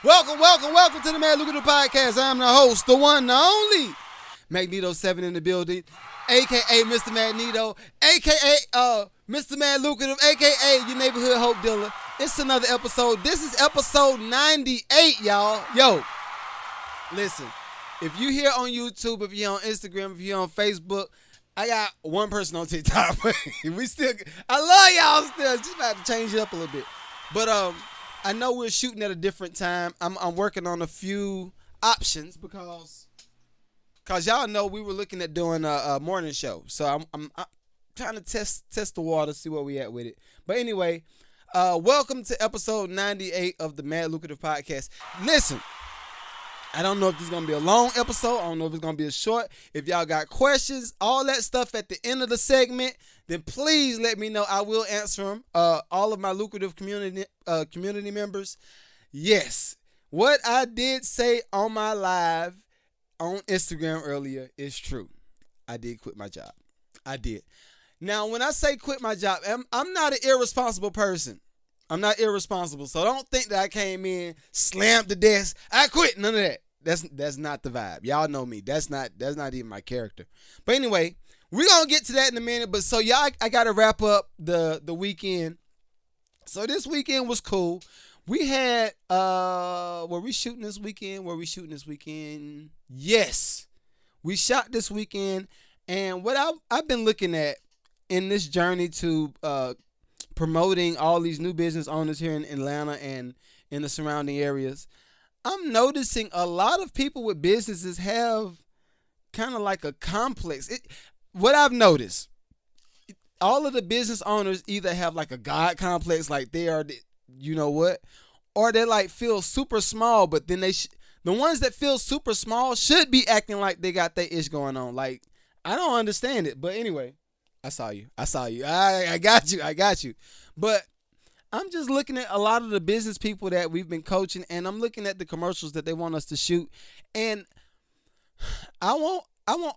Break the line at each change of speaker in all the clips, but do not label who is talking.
Welcome to the MadLucrative Podcast. I'm the host, the one, the only, Magneto 7 in the building, a.k.a. Mr. Magneto, a.k.a. Mr. MadLucrative, a.k.a. your neighborhood hope dealer. It's another episode. This is episode 98, y'all. Yo, listen, if you here on YouTube, if you're on Instagram, if you're on Facebook, I got one person on TikTok. I love y'all still. Just about to change it up a little bit. But I know we're shooting at a different time. I'm working on a few options because y'all know we were looking at doing a morning show. So I'm trying to test the water, see where we at with it. But anyway, welcome to episode 98 of the Mad Lucrative Podcast. Listen, I don't know if this is going to be a long episode. I don't know if it's going to be a short. If y'all got questions, all that stuff at the end of the segment, then please let me know. I will answer them. All of my lucrative community members. Yes, what I did say on my live on Instagram earlier is true. I did quit my job. I did. Now, when I say quit my job, I'm not an irresponsible person. I'm not irresponsible. So don't think that I came in, slammed the desk, I quit. None of that. That's not the vibe. Y'all know me. That's not even my character. But anyway, we're going to get to that in a minute. But so y'all, I got to wrap up the weekend. So this weekend was cool. We had, were we shooting this weekend? Yes. We shot this weekend. And what I've been looking at in this journey to promoting all these new business owners here in Atlanta and in the surrounding areas, I'm noticing a lot of people with businesses have kind of like a complex. What I've noticed, all of the business owners either have like a God complex, like they are, you know what, or they like feel super small, but then the ones that feel super small should be acting like they got their ish going on. Like, I don't understand it. But anyway, I saw you. I got you. But I'm just looking at a lot of the business people that we've been coaching, and I'm looking at the commercials that they want us to shoot. And I want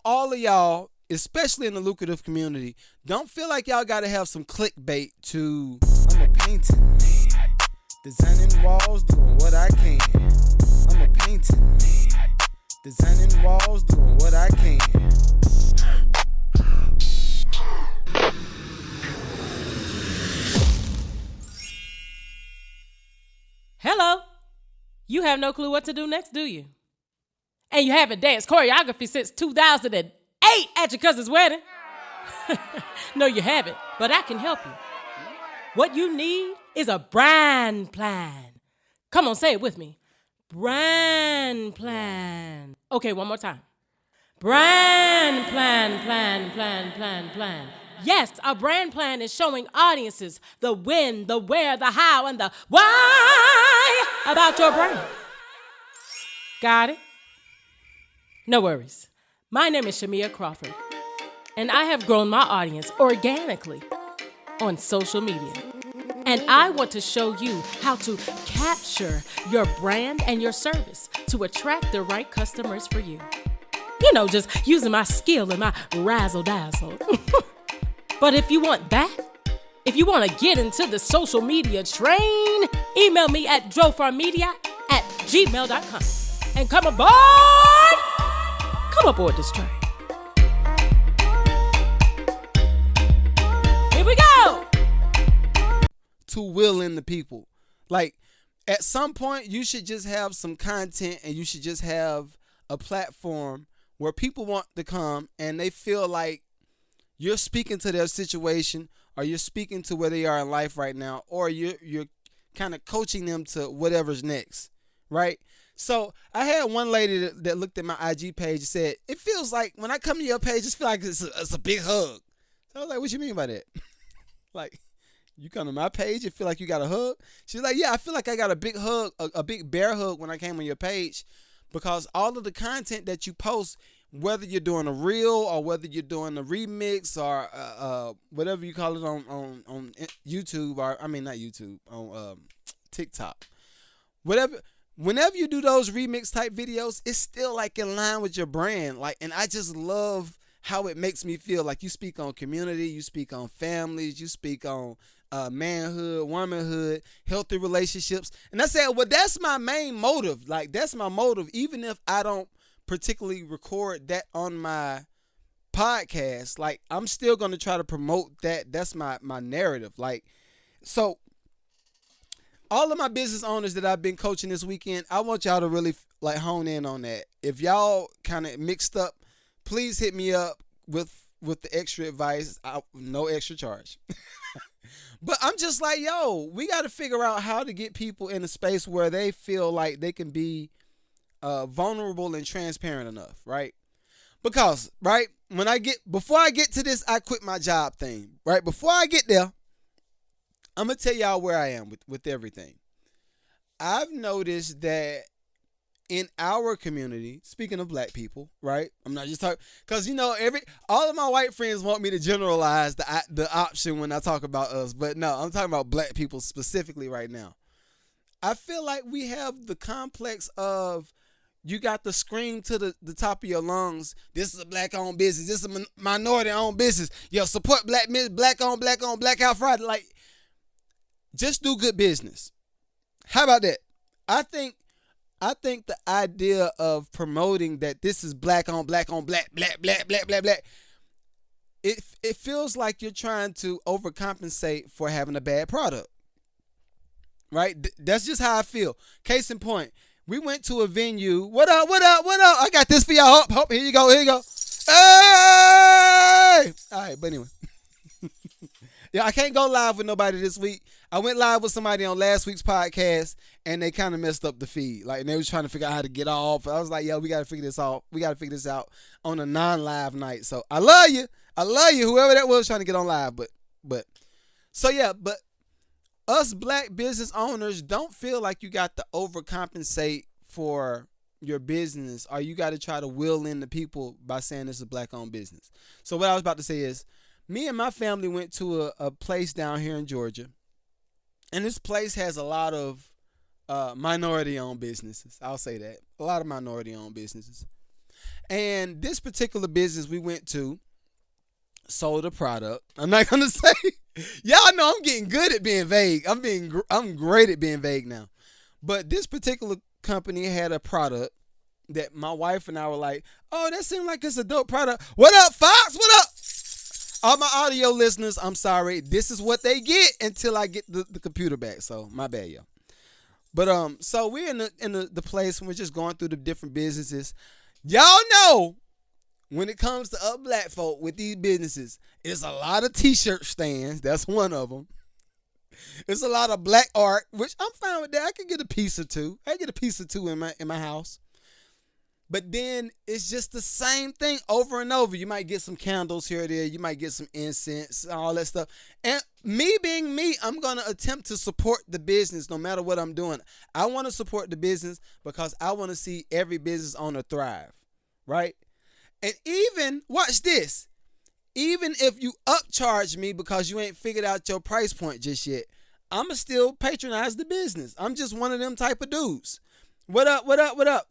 all of y'all, especially in the lucrative community, don't feel like y'all got to have some clickbait to, I'm a painting man, designing walls, doing what I can. I'm a painting man, designing walls, doing what I can.
Hello. You have no clue what to do next, do you? And you haven't danced choreography since 2008 at your cousin's wedding. No, you haven't, but I can help you. What you need is a brand plan. Come on, say it with me. Brand plan. Okay, one more time. Brand plan. Yes, a brand plan is showing audiences the when, the where, the how, and the why about your brand. Got it? No worries. My name is Shamia Crawford, and I have grown my audience organically on social media. And I want to show you how to capture your brand and your service to attract the right customers for you. You know, just using my skill and my razzle-dazzle. But if you want that, if you want to get into the social media train, email me at jofarmedia@gmail.com and come aboard this train. Here we go.
To will in the people. Like, at some point, you should just have some content and you should just have a platform where people want to come and they feel like you're speaking to their situation, or you're speaking to where they are in life right now, or you're kind of coaching them to whatever's next, right? So I had one lady that looked at my IG page and said, it feels like when I come to your page, it feels like it's a big hug. So I was like, what you mean by that? Like, you come to my page, it feel like you got a hug? She's like, yeah, I feel like I got a big hug, a big bear hug when I came on your page, because all of the content that you post, whether you're doing a reel or whether you're doing a remix or whatever you call it on YouTube, or I mean not YouTube, on TikTok, whenever you do those remix type videos, it's still like in line with your brand. Like, and I just love how it makes me feel. Like, you speak on community, you speak on families, you speak on manhood, womanhood, healthy relationships. And I said, well, that's my main motive. Like, that's my motive. Even if I don't particularly record that on my podcast, like, I'm still going to try to promote that. That's my narrative. Like, so all of my business owners that I've been coaching this weekend, I want y'all to really like hone in on that. If y'all kind of mixed up, please hit me up with the extra advice. No extra charge. But I'm just like, yo, we got to figure out how to get people in a space where they feel like they can be vulnerable and transparent enough, right? Because, right, before I get to this I quit my job thing, right? Before I get there, I'm going to tell y'all where I am with everything. I've noticed that in our community, speaking of black people, right? I'm not just talking, because, all of my white friends want me to generalize the option when I talk about us. But no, I'm talking about black people specifically right now. I feel like we have the complex of, you got to scream to the top of your lungs, this is a black-owned business, this is a minority-owned business. Yo, support black-owned, Blackout Friday. Like, just do good business. How about that? I think the idea of promoting that this is black, black, it feels like you're trying to overcompensate for having a bad product. Right? That's just how I feel. Case in point, we went to a venue. What up? I got this for y'all. Hop, here you go. Hey! All right, but anyway. Yeah, I can't go live with nobody this week. I went live with somebody on last week's podcast, and they kind of messed up the feed. Like, and they was trying to figure out how to get off. I was like, yo, we got to figure this out. We got to figure this out on a non-live night. So I love you. Whoever that was trying to get on live. But us black business owners don't feel like you got to overcompensate for your business, or you got to try to will in the people by saying this is a black-owned business. So what I was about to say is, me and my family went to a place down here in Georgia, and this place has a lot of minority-owned businesses. I'll say that. A lot of minority-owned businesses. And this particular business we went to sold a product. I'm not going to say. Y'all know I'm getting good at being vague. I'm great at being vague now. But this particular company had a product that my wife and I were like, oh, that seems like it's a dope product. What up, Fox? What up? All my audio listeners, I'm sorry. This is what they get until I get the computer back. So my bad, y'all. But so we're in the place and we're just going through the different businesses. Y'all know when it comes to us black folk with these businesses, it's a lot of t-shirt stands. That's one of them. It's a lot of black art, which I'm fine with that. I can get a piece or two. I get a piece or two in my house. But then it's just the same thing over and over. You might get some candles here or there. You might get some incense, all that stuff. And me being me, I'm going to attempt to support the business no matter what I'm doing. I want to support the business because I want to see every business owner thrive, right? And even, watch this, even if you upcharge me because you ain't figured out your price point just yet, I'ma still patronize the business. I'm just one of them type of dudes. What up?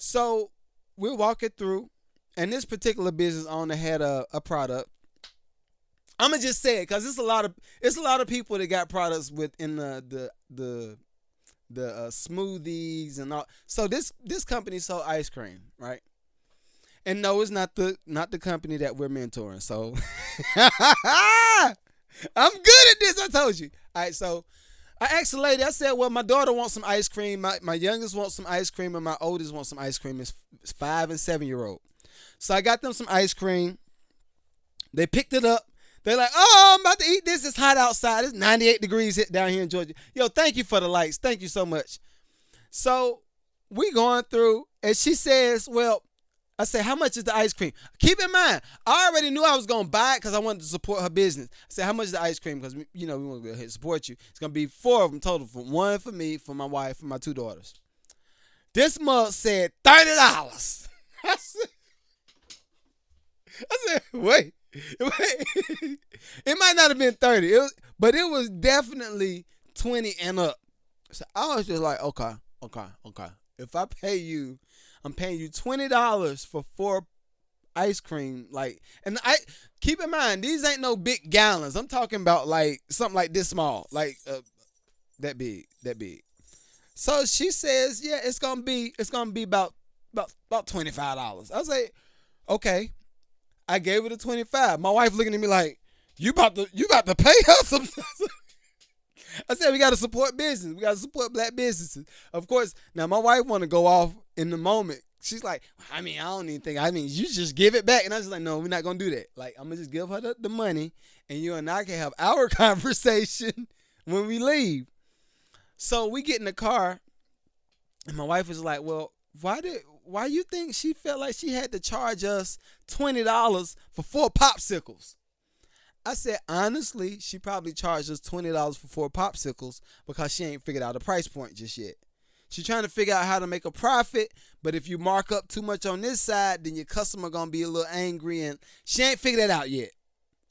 So we're walking through, and this particular business owner had a product. I'ma just say it because it's a lot of people that got products within the smoothies and all. So this company sold ice cream, right? And no, it's not the company that we're mentoring. So I'm good at this, I told you. All right, so I asked the lady, I said, well, my daughter wants some ice cream. My youngest wants some ice cream, and my oldest wants some ice cream. It's 5 and 7-year-old. So I got them some ice cream. They picked it up. They're like, oh, I'm about to eat this. It's hot outside. It's 98 degrees down here in Georgia. Yo, thank you for the lights. Thank you so much. So we going through, and she says, well, I said, how much is the ice cream? Keep in mind, I already knew I was going to buy it because I wanted to support her business. I said, how much is the ice cream? Because, we want to go ahead and support you. It's going to be 4 of them total. One for me, for my wife, for my 2 daughters. This mug said $30. I said, wait. It might not have been 30, but it was definitely 20 and up. So I was just like, okay. If I pay you, I'm paying you $20 for 4 ice cream. Like, and I keep in mind, these ain't no big gallons. I'm talking about like something like this small, like that big. So she says, yeah, it's gonna be about $25. I was like, okay. I gave her the 25. My wife looking at me like, you about to pay her some. I said, we got to support business. We got to support black businesses. Of course, now my wife want to go off in the moment. She's like, I don't even think, you just give it back. And I was like, no, we're not going to do that. Like, I'm going to just give her the money, and you and I can have our conversation when we leave. So we get in the car, and my wife was like, well, why you think she felt like she had to charge us $20 for 4 popsicles? I said, honestly, she probably charged us $20 for 4 popsicles because she ain't figured out a price point just yet. She's trying to figure out how to make a profit, but if you mark up too much on this side, then your customer going to be a little angry, and she ain't figured that out yet.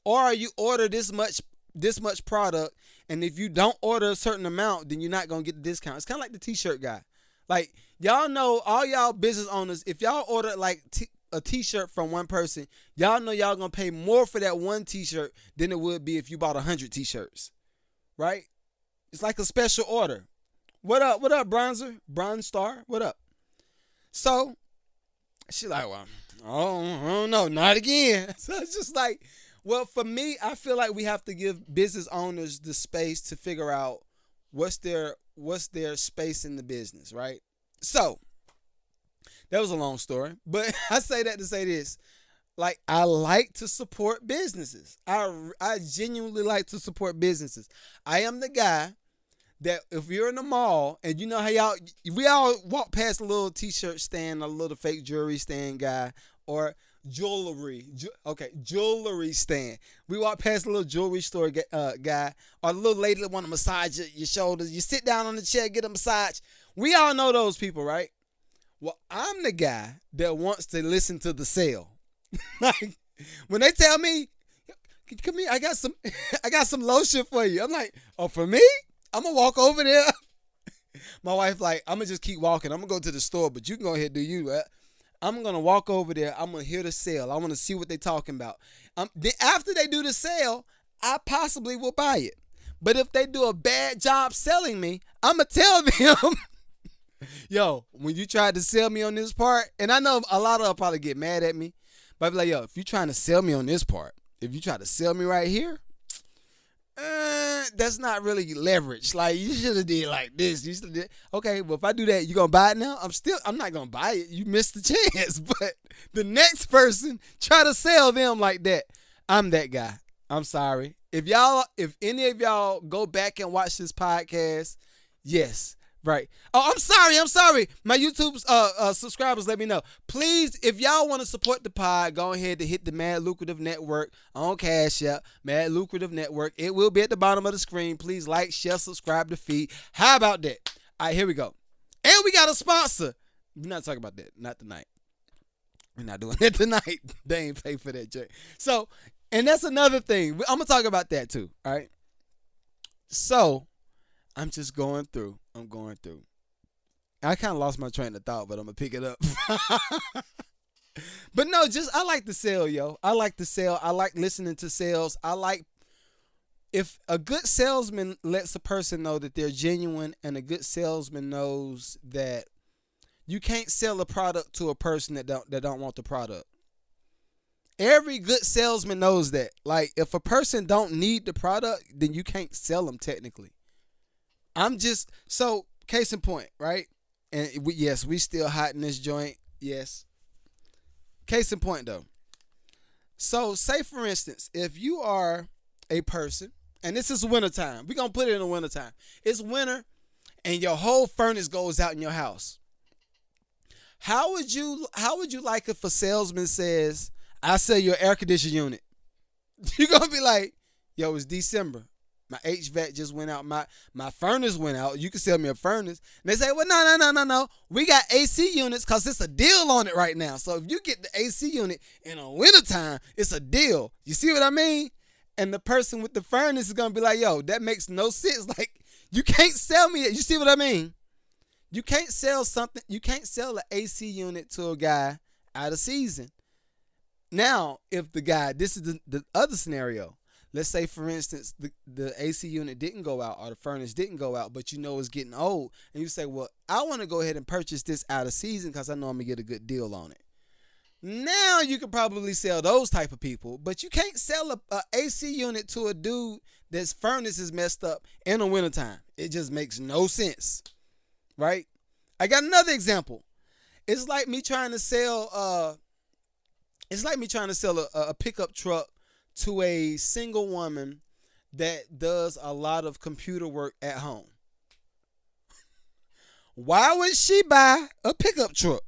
Or you order this much product, and if you don't order a certain amount, then you're not going to get the discount. It's kind of like the t-shirt guy. Like, y'all know, all y'all business owners, if y'all order like a t-shirt from one person, y'all know y'all gonna pay more for that one t-shirt than it would be if you bought 100 t-shirts, right? It's like a special order. What up, Bronzer? Bronze Star, what up? So she's like, well, I don't know, not again. So it's just like, well, for me, I feel like we have to give business owners the space to figure out what's their space in the business, right? So that was a long story, but I say that to say this. Like, I like to support businesses. I genuinely like to support businesses. I am the guy that if you're in the mall and you know how we all walk past a little t-shirt stand, a little fake jewelry stand guy, or jewelry stand. We walk past a little jewelry store guy, or the little lady that want to massage your shoulders. You sit down on the chair, get a massage. We all know those people, right? Well, I'm the guy that wants to listen to the sale. Like, when they tell me, come here, I got some lotion for you. I'm like, oh, for me? I'm gonna walk over there. My wife like, I'm gonna just keep walking. I'm gonna go to the store, but you can go ahead and do you. Right? I'm gonna walk over there. I'm gonna hear the sale. I want to see what they're talking about. Then after they do the sale, I possibly will buy it. But if they do a bad job selling me, I'm gonna tell them. Yo, when you tried to sell me on this part, and I know a lot of them probably get mad at me, but I'd be like, yo, if you're trying to sell me on this part, if you try to sell me right here, that's not really leverage. Like, you should have did like this. You should have okay, well, if I do that, you gonna buy it now? I'm not gonna buy it. You missed the chance. But the next person try to sell them like that, I'm that guy. I'm sorry. If any of y'all go back and watch this podcast, yes. Right. Oh, I'm sorry. My YouTube subscribers, let me know. Please, if y'all want to support the pod, go ahead to hit the Mad Lucrative Network on Cash App, Mad Lucrative Network. It will be at the bottom of the screen. Please like, share, subscribe to feed. How about that? All right, here we go. And we got a sponsor. We're not talking about that. Not tonight. We're not doing that tonight. They ain't pay for that, Jay. So, and that's another thing. I'm going to talk about that too. All right. So, I'm just going through. I kind of lost my train of thought, but I'm going to pick it up. But no, I like to sell, yo. I like to sell. I like listening to sales. If a good salesman lets a person know that they're genuine, and a good salesman knows that you can't sell a product to a person that don't want the product. Every good salesman knows that. Like, if a person don't need the product, then you can't sell them technically. So case in point, right? And yes, we still hot in this joint. Yes. Case in point though. So say for instance, if you are a person, and this is wintertime, we're going to put it in the wintertime. It's winter and your whole furnace goes out in your house. How would you like if a salesman says, I sell your air conditioning unit? You're going to be like, yo, it's December. My HVAC just went out. My furnace went out. You can sell me a furnace. And they say, well, no. We got AC units because it's a deal on it right now. So if you get the AC unit in the wintertime, it's a deal. You see what I mean? And the person with the furnace is going to be like, yo, that makes no sense. Like, you can't sell me it. You see what I mean? You can't sell something. You can't sell an AC unit to a guy out of season. Now, if the guy, this is the other scenario. Let's say, for instance, the AC unit didn't go out or the furnace didn't go out, but you know it's getting old. And you say, well, I want to go ahead and purchase this out of season because I know I'm going to get a good deal on it. Now you could probably sell those type of people, but you can't sell a AC unit to a dude that's furnace is messed up in the wintertime. It just makes no sense, right? I got another example. It's like me trying to sell a pickup truck to a single woman that does a lot of computer work at home. Why would she buy a pickup truck?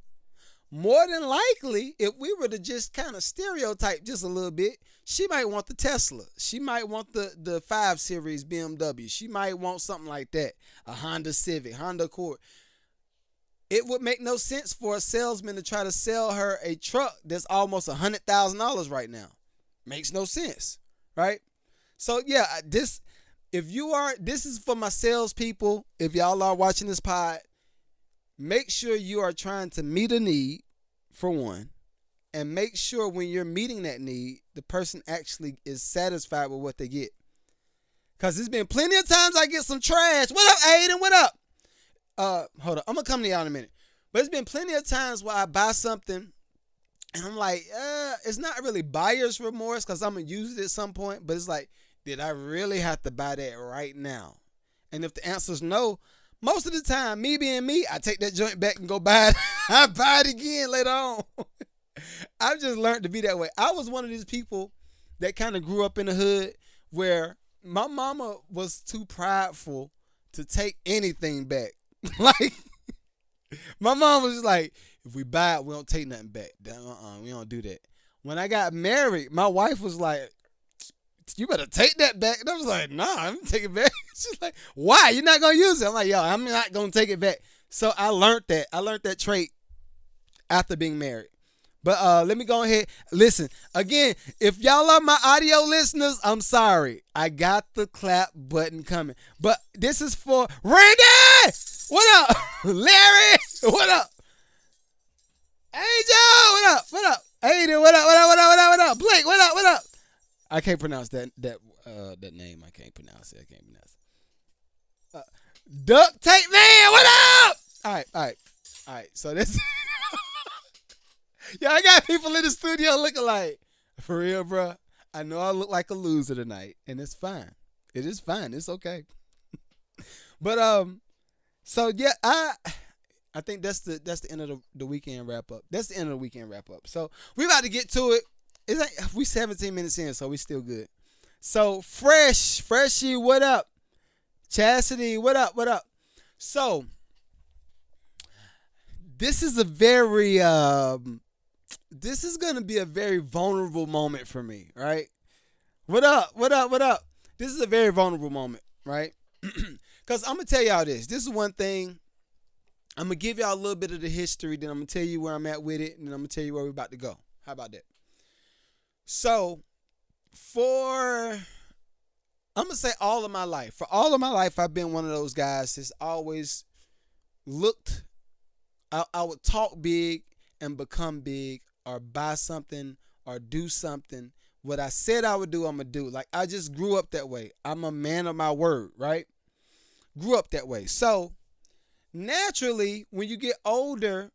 More than likely, if we were to just kind of stereotype just a little bit, she might want the Tesla. She might want the 5 Series BMW. She might want something like that, a Honda Civic, Honda Accord. It would make no sense for a salesman to try to sell her a truck that's almost $100,000 right now. Makes no sense, right? So yeah, this is for my salespeople. If y'all are watching this pod, make sure you are trying to meet a need, for one, and make sure when you're meeting that need, the person actually is satisfied with what they get. Because there's been plenty of times I get some trash. What up, Aiden? What up? Hold on. I'm going to come to y'all in a minute. But it's been plenty of times where I buy something and I'm like, it's not really buyer's remorse because I'm going to use it at some point. But it's like, did I really have to buy that right now? And if the answer is no, most of the time, me being me, I take that joint back and go buy it. I buy it again later on. I've just learned to be that way. I was one of these people that kind of grew up in the hood where my mama was too prideful to take anything back. Like, my mom was just like, if we buy it, we don't take nothing back. We don't do that. When I got married, my wife was like, you better take that back. And I was like, nah, I'm going to take it back. She's like, why? You're not going to use it. I'm like, yo, I'm not going to take it back. So I learned that. I learned that trait after being married. But let me go ahead. Listen, again, if y'all are my audio listeners, I'm sorry. I got the clap button coming. But this is for Randy! What up? Larry! What up? Hey, Joe! What up? What up? Aiden, what up? What up? What up? What up? What up? Blake, what up? What up? I can't pronounce that name. I can't pronounce it. Duct tape man, what up? All right. So this, yeah, I got people in the studio looking like, for real, bro. I know I look like a loser tonight, and it's fine. It is fine. It's okay. But so yeah, I think that's the end of the weekend wrap up. That's the end of the weekend wrap up. So we about to get to it. It's like we 17 minutes in, so we still good. So Freshie, what up? Chastity, what up? What up? So this is gonna be a very vulnerable moment for me, right? What up? What up? What up? This is a very vulnerable moment, right? Because I'm gonna tell y'all this. This is one thing. I'm gonna give y'all a little bit of the history, then I'm gonna tell you where I'm at with it, and then I'm gonna tell you where we're about to go. How about that? So, I'm going to say all of my life. For all of my life, I've been one of those guys that's always looked, I would talk big and become big or buy something or do something. What I said I would do, I'm going to do. Like, I just grew up that way. I'm a man of my word, right? Grew up that way. So, naturally, when you get older,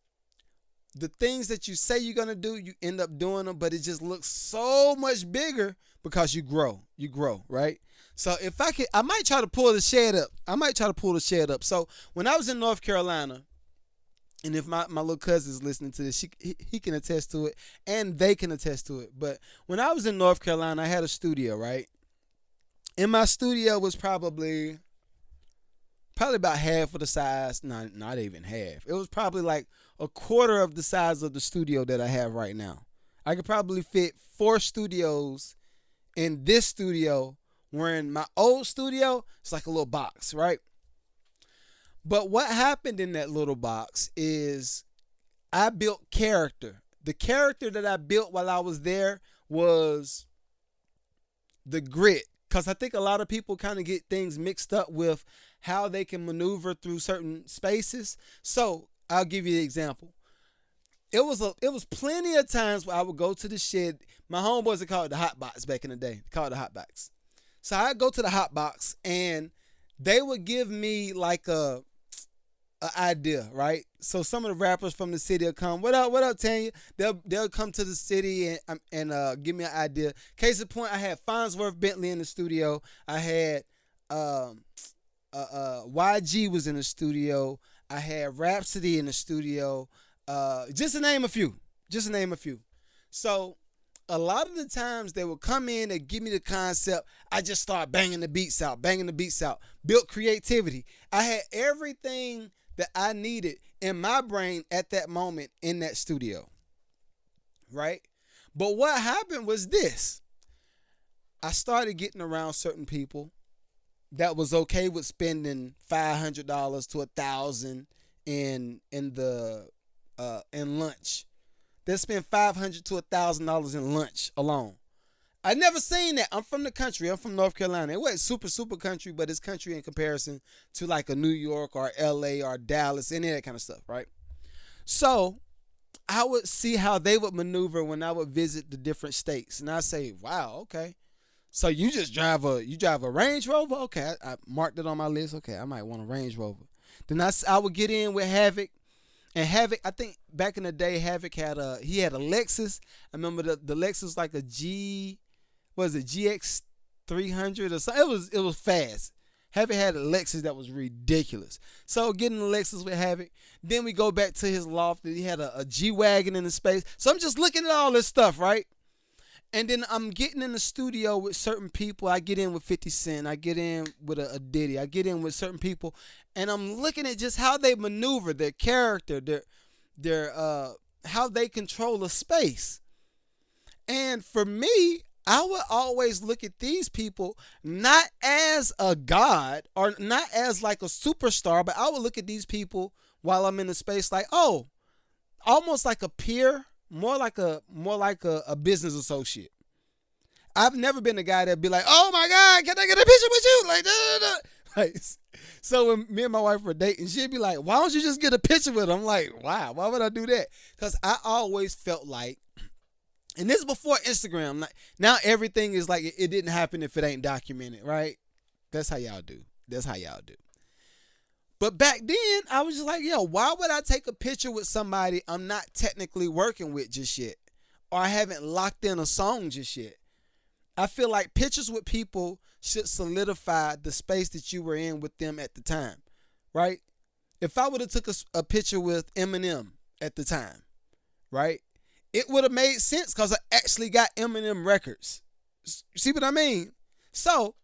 the things that you say you're going to do, you end up doing them, but it just looks so much bigger because you grow, right? So if I might try to pull the shed up. So when I was in North Carolina, and if my little cousin's listening to this, he can attest to it, and they can attest to it. But when I was in North Carolina, I had a studio, right? And my studio was probably about half of the size, not even half. It was probably like a quarter of the size of the studio that I have right now. I could probably fit 4 studios in this studio, where in my old studio, it's like a little box, right? But what happened in that little box is I built character. The character that I built while I was there was the grit. Because I think a lot of people kind of get things mixed up with how they can maneuver through certain spaces. So I'll give you the example. it was plenty of times where I would go to the shed. My homeboys would call it the hot box back in the day. They call it the hot box. So I'd go to the hot box and they would give me like a idea, right? So some of the rappers from the city will come. What up, Tanya? They'll come to the city and give me an idea. Case in point, I had Farnsworth Bentley in the studio. I had YG was in the studio. I had Rhapsody in the studio. Just to name a few. So a lot of the times they would come in and give me the concept. I just start banging the beats out. Built creativity. I had everything that I needed in my brain at that moment in that studio. Right? But what happened was this. I started getting around certain people that was okay with spending $500 to $1,000 in lunch. They spend $500 to $1,000 in lunch alone. I never seen that. I'm from the country. I'm from North Carolina. It wasn't super country, but it's country in comparison to like a New York or LA or Dallas, any of that kind of stuff, right? So I would see how they would maneuver when I would visit the different states. And I say, wow, okay. So you drive a Range Rover? Okay, I marked it on my list. Okay, I might want a Range Rover. Then I would get in with Havoc. And Havoc, I think back in the day, Havoc had a Lexus. I remember the Lexus like a GX 300 or something. It was fast. Havoc had a Lexus that was ridiculous. So getting the Lexus with Havoc. Then we go back to his loft. He had a G-Wagon in the space. So I'm just looking at all this stuff, right? And then I'm getting in the studio with certain people. I get in with 50 Cent. I get in with a Diddy. I get in with certain people. And I'm looking at just how they maneuver, their character, their how they control a space. And for me, I would always look at these people not as a god or not as like a superstar, but I would look at these people while I'm in the space like, oh, almost like a peer. More like a business associate. I've never been the guy that'd be like, oh my God, can I get a picture with you? Like, like, so when me and my wife were dating, she'd be like, why don't you just get a picture with him? I'm like, wow, why would I do that? Because I always felt like, and this is before Instagram. Like, now everything is like, it didn't happen if it ain't documented, right? That's how y'all do. But back then, I was just like, yo, why would I take a picture with somebody I'm not technically working with just yet? Or I haven't locked in a song just yet? I feel like pictures with people should solidify the space that you were in with them at the time, right? If I would have took a picture with Eminem at the time, right? It would have made sense because I actually got Eminem records. See what I mean? So,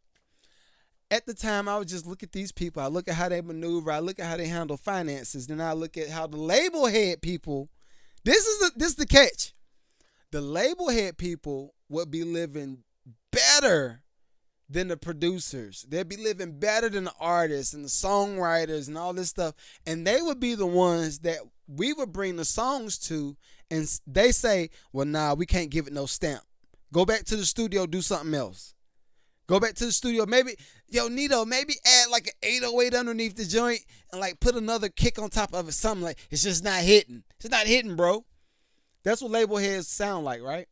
at the time, I would just look at these people. I look at how they maneuver. I look at how they handle finances. Then I look at how the label head people. This is the catch. The label head people would be living better than the producers. They'd be living better than the artists and the songwriters and all this stuff. And they would be the ones that we would bring the songs to. And they say, well, nah, we can't give it no stamp. Go back to the studio, do something else. Go back to the studio. Maybe, Nito, maybe add like an 808 underneath the joint and like put another kick on top of it. Something like, it's just not hitting. It's not hitting, bro. That's what label heads sound like, right?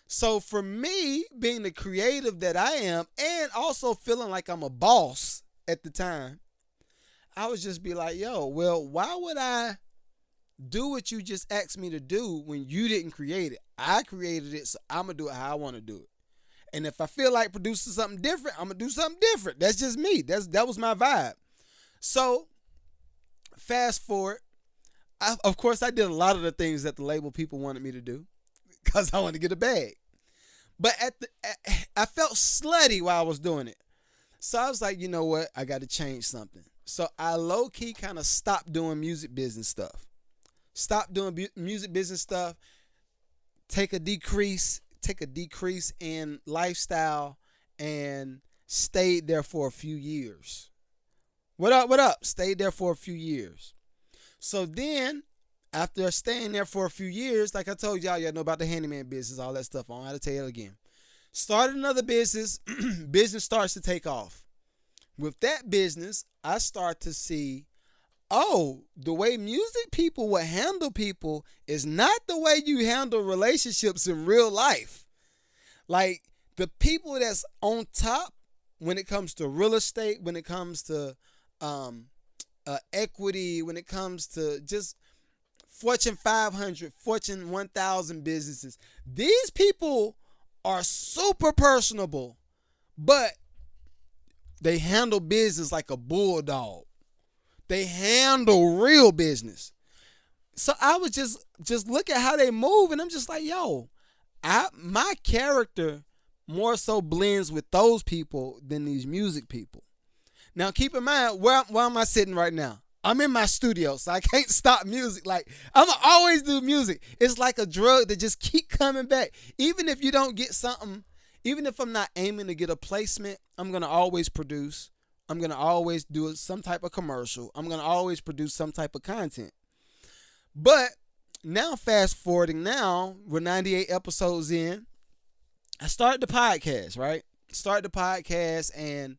So for me, being the creative that I am and also feeling like I'm a boss at the time, I would just be like, yo, well, why would I do what you just asked me to do when you didn't create it? I created it, so I'm going to do it how I want to do it. And if I feel like producing something different, I'm going to do something different. That's just me. That was my vibe. So, fast forward. Of course, I did a lot of the things that the label people wanted me to do because I wanted to get a bag. But I felt slutty while I was doing it. So, I was like, you know what? I got to change something. So, I low-key kind of stopped doing music business stuff. Take a decrease in lifestyle and stayed there for a few years. What up? Stayed there for a few years. So then, after staying there for a few years, like I told y'all know about the handyman business, all that stuff. I don't have to tell you again. Started another business. Business starts to take off. With that business, I start to see, oh, the way music people would handle people is not the way you handle relationships in real life. Like, the people that's on top when it comes to real estate, when it comes to equity, when it comes to just Fortune 500, Fortune 1000 businesses, these people are super personable, but they handle business like a bulldog. They handle real business. So I would just look at how they move, and I'm just like, yo, my character more so blends with those people than these music people. Now, keep in mind, where am I sitting right now? I'm in my studio, so I can't stop music. Like, I'm going to always do music. It's like a drug that just keep coming back. Even if you don't get something, even if I'm not aiming to get a placement, I'm going to always produce. I'm going to always do some type of commercial. I'm going to always produce some type of content. But now, fast forwarding now, we're 98 episodes in. I started the podcast, right? Started the podcast, and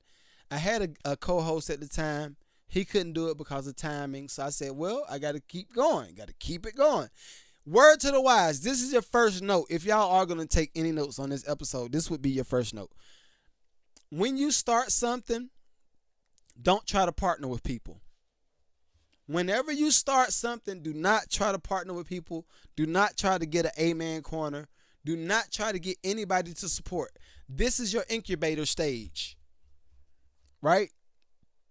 I had a co-host at the time. He couldn't do it because of timing. So I said, well, I got to keep going. Got to keep it going. Word to the wise. This is your first note. If y'all are going to take any notes on this episode, this would be your first note. When you start something, don't try to partner with people. Whenever you start something, do not try to partner with people. Do not try to get an amen corner. Do not try to get anybody to support. This is your incubator stage, right?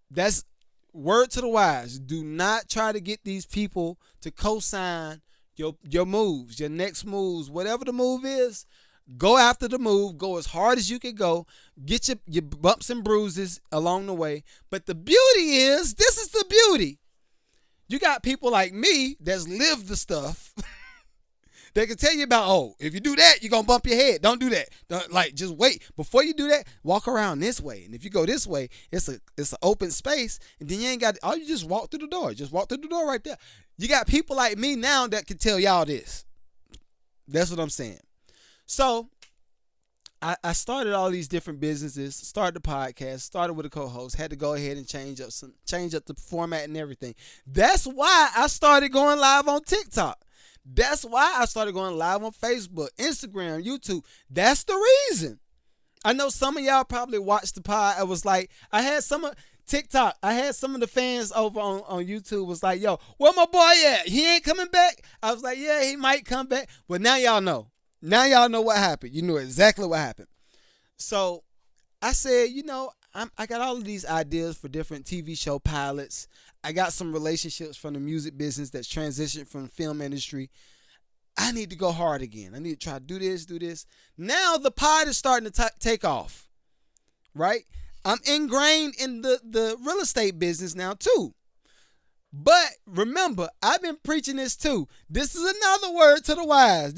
That's word to the wise. Do not try to get these people to co-sign your moves, your next moves, whatever the move is. Go after the move. Go as hard as you can go. Get your bumps and bruises along the way. But the beauty is, this is the beauty. You got people like me that's lived the stuff. They can tell you about, oh, if you do that, you're going to bump your head. Don't do that. Just wait. Before you do that, walk around this way. And if you go this way, it's an open space. And then you ain't got, you just walk through the door. Just walk through the door right there. You got people like me now that can tell y'all this. That's what I'm saying. So I started all these different businesses, started the podcast, started with a co-host, had to go ahead and change up the format and everything. That's why I started going live on TikTok. That's why I started going live on Facebook, Instagram, YouTube. That's the reason. I know some of y'all probably watched the pod. I was like, I had some of TikTok. I had some of the fans over on YouTube was like, yo, where my boy at? He ain't coming back? I was like, yeah, he might come back. But now y'all know. Now y'all know what happened. You know exactly what happened. So I said, I got all of these ideas for different TV show pilots. I got some relationships from the music business that's transitioned from the film industry. I need to go hard again. I need to try to do this. Now the pod is starting to take off, right? I'm ingrained in the real estate business now too. But remember, I've been preaching this too. This is another word to the wise.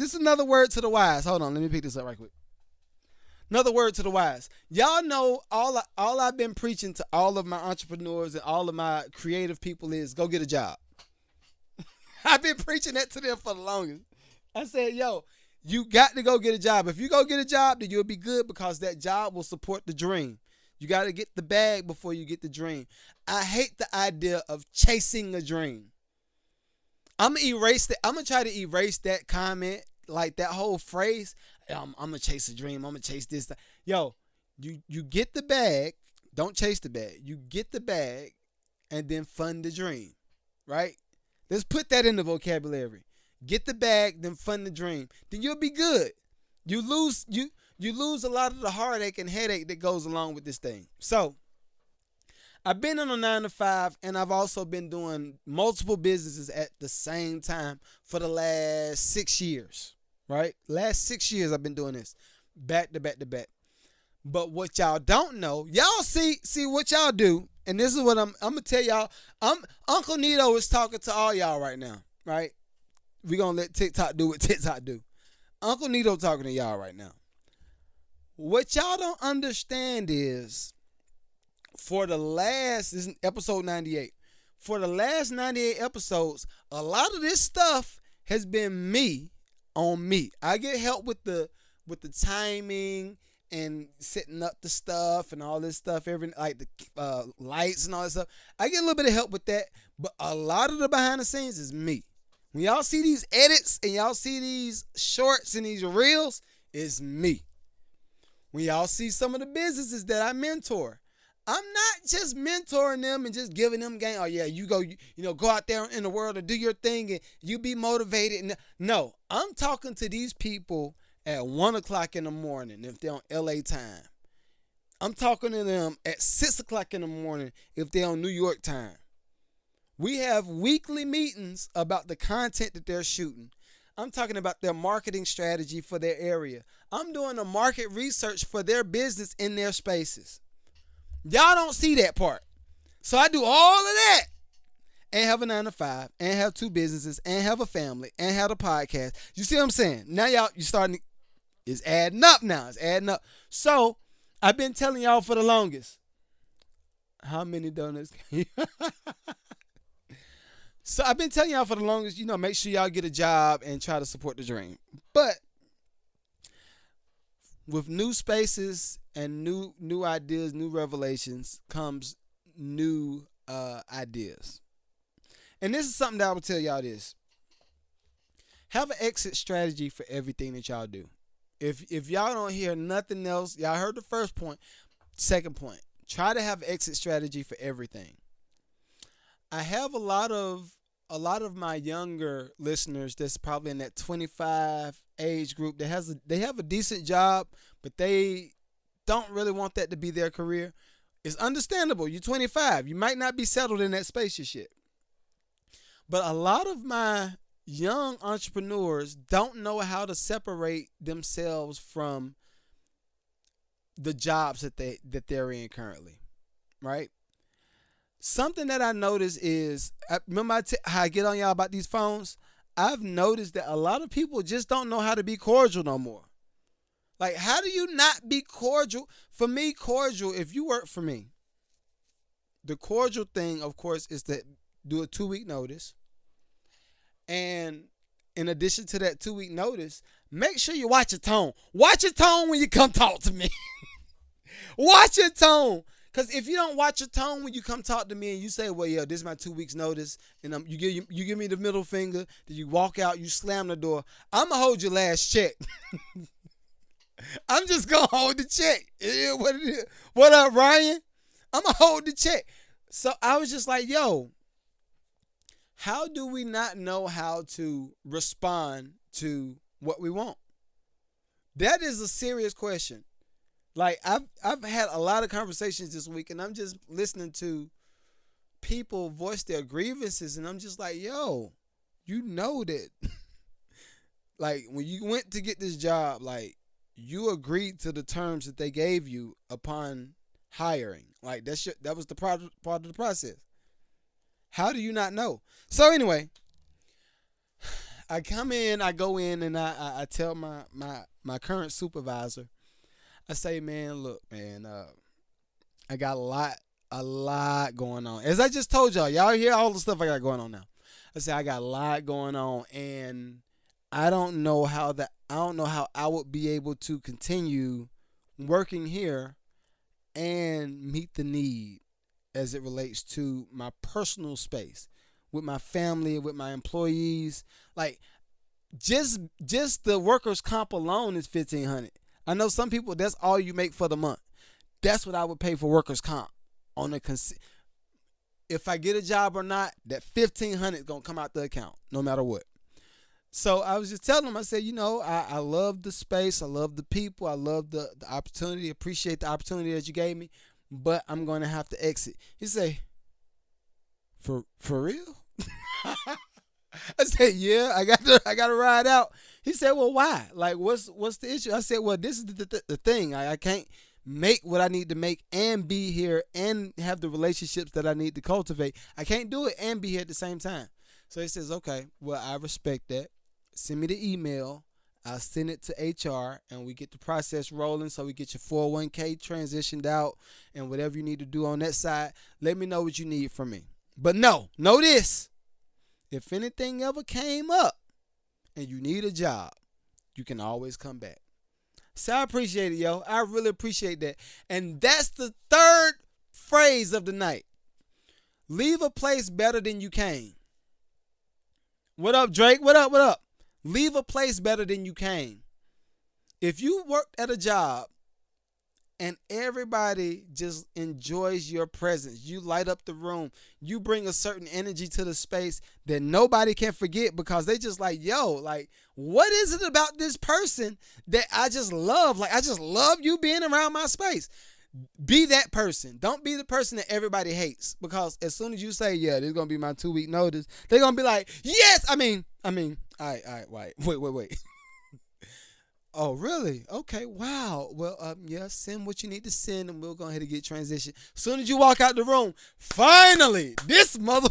Hold on, let me pick this up right quick. Another word to the wise. Y'all know all I've been preaching to all of my entrepreneurs and all of my creative people is go get a job. I've been preaching that to them for the longest. I said, yo, you got to go get a job. If you go get a job, then you'll be good because that job will support the dream. You got to get the bag before you get the dream. I hate the idea of chasing a dream. I'm going to try to erase that comment, like that whole phrase. I'm going to chase a dream. I'm going to chase this. Yo, you get the bag. Don't chase the bag. You get the bag and then fund the dream, right? Let's put that in the vocabulary. Get the bag, then fund the dream. Then you'll be good. You lose a lot of the heartache and headache that goes along with this thing. So I've been on a 9-to-5, and I've also been doing multiple businesses at the same time for the last 6 years, right? Last 6 years I've been doing this back to back to back. But what y'all don't know, y'all see what y'all do, and this is what I'm going to tell y'all. Uncle Nito is talking to all y'all right now, right? We're going to let TikTok do what TikTok do. Uncle Nito talking to y'all right now. What y'all don't understand is, this is episode 98. For the last 98 episodes, a lot of this stuff has been me on me. I get help with the timing and setting up the stuff and all this stuff, every like the lights and all that stuff. I get a little bit of help with that, but a lot of the behind the scenes is me. When y'all see these edits and y'all see these shorts and these reels, it's me. When y'all see some of the businesses that I mentor, I'm not just mentoring them and just giving them game. Oh yeah, you go, go out there in the world and do your thing and you be motivated. And no, I'm talking to these people at 1:00 in the morning if they're on LA time. I'm talking to them at 6:00 in the morning if they're on New York time. We have weekly meetings about the content that they're shooting. I'm talking about their marketing strategy for their area. I'm doing the market research for their business in their spaces. Y'all don't see that part. So I do all of that and have a 9-to-5 and have 2 businesses and have a family and have a podcast. You see what I'm saying? Now y'all, you starting, it's adding up now. It's adding up. So I've been telling y'all for the longest. How many donuts can you? So I've been telling y'all for the longest, make sure y'all get a job and try to support the dream. But with new spaces and new ideas, new revelations comes new ideas. And this is something that I will tell y'all this. Have an exit strategy for everything that y'all do. If y'all don't hear nothing else, y'all heard the first point. Second point, try to have an exit strategy for everything. I have a lot of my younger listeners that's probably in that 25 age group that they have a decent job, but they don't really want that to be their career. It's understandable. You're 25. You might not be settled in that space and shit. But a lot of my young entrepreneurs don't know how to separate themselves from the jobs that they're in currently, right? Something that I notice is, remember how I get on y'all about these phones? I've noticed that a lot of people just don't know how to be cordial no more. Like, how do you not be cordial? For me, cordial, if you work for me, the cordial thing, of course, is to do a 2-week notice. And in addition to that 2-week notice, make sure you watch your tone. Watch your tone when you come talk to me. Watch your tone. Because if you don't watch your tone when you come talk to me and you say, well, yeah, this is my 2 weeks notice, and you give me the middle finger, then you walk out, you slam the door, I'm going to hold your last check. I'm just going to hold the check. It is what it is. What up, Ryan? I'm going to hold the check. So I was just like, yo, how do we not know how to respond to what we want? That is a serious question. Like, I've had a lot of conversations this week, and I'm just listening to people voice their grievances, and I'm just like, yo, you know that, like, when you went to get this job, like, you agreed to the terms that they gave you upon hiring. Like, that was the part of the process. How do you not know? So anyway, I go in, and I tell my current supervisor, I say, man, look, man, I got a lot going on. As I just told y'all hear all the stuff I got going on now. I say I got a lot going on, and I don't know how I would be able to continue working here and meet the need as it relates to my personal space with my family, with my employees. Like, just the workers' comp alone is $1,500. I know some people, that's all you make for the month. That's what I would pay for workers' comp. If I get a job or not, that $1,500 is going to come out the account, no matter what. So I was just telling him, I said, I love the space. I love the people. I love the opportunity. Appreciate the opportunity that you gave me, but I'm going to have to exit. He say, for real? I said, yeah, I got to ride out. He said, well, why? Like, what's the issue? I said, well, this is the thing. I can't make what I need to make and be here and have the relationships that I need to cultivate. I can't do it and be here at the same time. So he says, okay, well, I respect that. Send me the email. I'll send it to HR, and we get the process rolling, so we get your 401k transitioned out and whatever you need to do on that side. Let me know what you need from me. But know this. If anything ever came up and you need a job, you can always come back. So I appreciate it, yo. I really appreciate that. And that's the third phrase of the night. Leave a place better than you came. What up, Drake? What up? What up? Leave a place better than you came. If you worked at a job and everybody just enjoys your presence, you light up the room, you bring a certain energy to the space that nobody can forget because they just like, yo, like, what is it about this person that I just love? Like, I just love you being around my space. Be that person. Don't be the person that everybody hates, because as soon as you say, yeah, this is going to be my 2-week notice, they're going to be like, yes, I mean, all right, wait. Oh, really? Okay, wow. Well, yeah, send what you need to send, and we'll go ahead and get transition. As soon as you walk out the room, finally, this mother,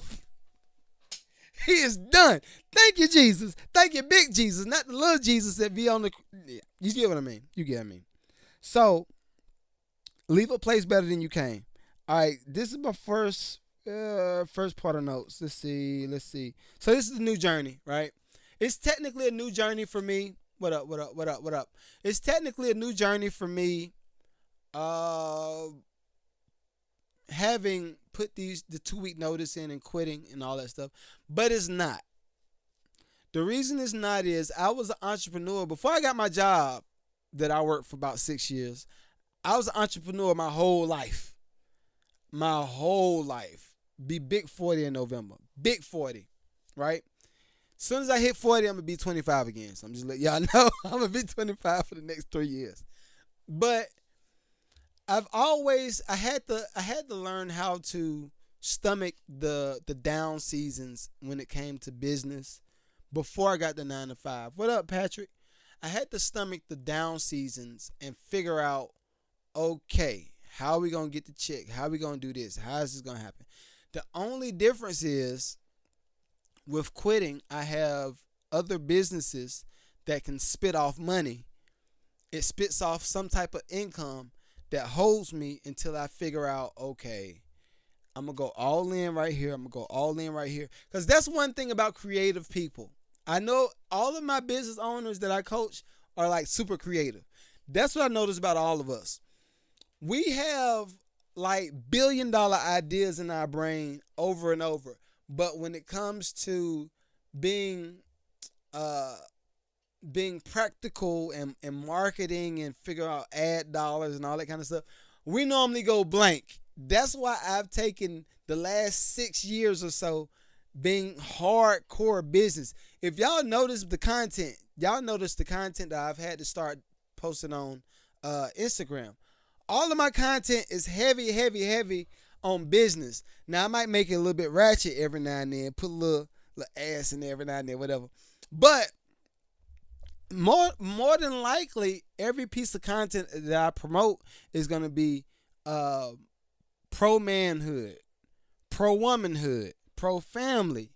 he is done. Thank you, Jesus. Thank you, big Jesus, not the little Jesus that be on the, yeah, you get what I mean. You get what I mean. So, leave a place better than you came. All right, this is my first part of notes. Let's see. So this is the new journey, right? It's technically a new journey for me. What up? It's technically a new journey for me. Having put the 2-week notice in and quitting and all that stuff, but it's not. The reason it's not is I was an entrepreneur before I got my job that I worked for about 6 years. I was an entrepreneur my whole life. Be big 40 in November. Big 40, right? As soon as I hit 40, I'm going to be 25 again. So I'm just letting y'all know I'm going to be 25 for the next 3 years. But I had to learn how to stomach the down seasons when it came to business before I got the 9 to 5. What up, Patrick? I had to stomach the down seasons and figure out, okay, how are we going to get the check? How are we going to do this? How is this going to happen? The only difference is with quitting, I have other businesses that can spit off money. It spits off some type of income that holds me until I figure out, okay, I'm going to go all in right here. I'm going to go all in right here. Because that's one thing about creative people. I know all of my business owners that I coach are like super creative. That's what I notice about all of us. We have like billion-dollar ideas in our brain over and over. But when it comes to being practical and marketing and figure out ad dollars and all that kind of stuff, we normally go blank. That's why I've taken the last 6 years or so being hardcore business. If y'all notice the content that I've had to start posting on Instagram. All of my content is heavy on business. Now, I might make it a little bit ratchet every now and then, put a little ass in there every now and then, whatever. But more than likely, every piece of content that I promote is going to be pro-manhood, pro-womanhood, pro-family.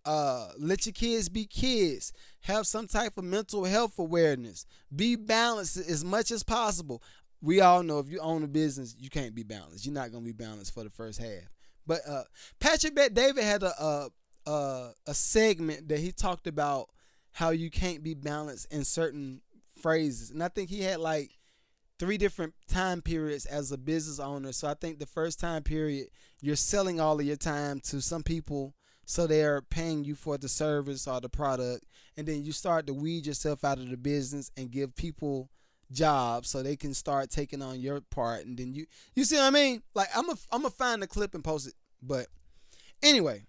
Let your kids be kids. Have some type of mental health awareness. Be balanced as much as possible. We all know if you own a business, you can't be balanced. You're not going to be balanced for the first half. But Patrick Bet-David had a segment that he talked about how you can't be balanced in certain phrases. And I think he had like 3 different time periods as a business owner. So I think the first time period, you're selling all of your time to some people, so they're paying you for the service or the product. And then you start to weed yourself out of the business and give people jobs so they can start taking on your part. And then you see what I mean? Like, I'm gonna find the clip and post it. But anyway,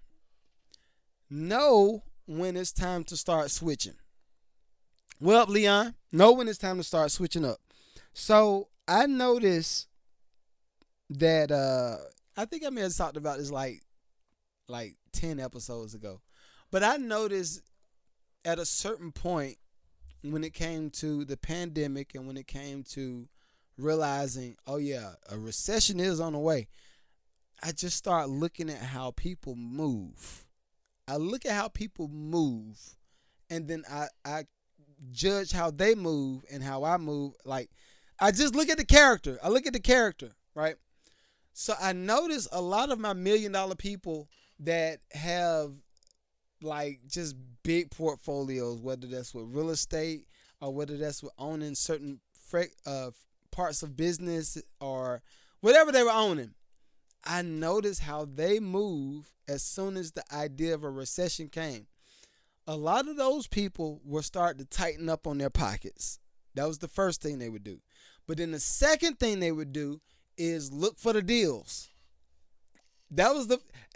know when it's time to start switching. Well, Leon, know when it's time to start switching up. So I noticed that I think I may have talked about this like 10 episodes ago. But I noticed at a certain point when it came to the pandemic and when it came to realizing, oh yeah, a recession is on the way, I just start looking at how people move. I look at how people move, and then I judge how they move and how I move. Like, I just look at the character. Right? So I notice a lot of my $1 million people that have like just big portfolios, whether that's with real estate or whether that's with owning certain parts of business or whatever they were owning, I noticed how they move as soon as the idea of a recession came. A lot of those people will start to tighten up on their pockets. That was the first thing they would do. But then the second thing they would do is look for the deals.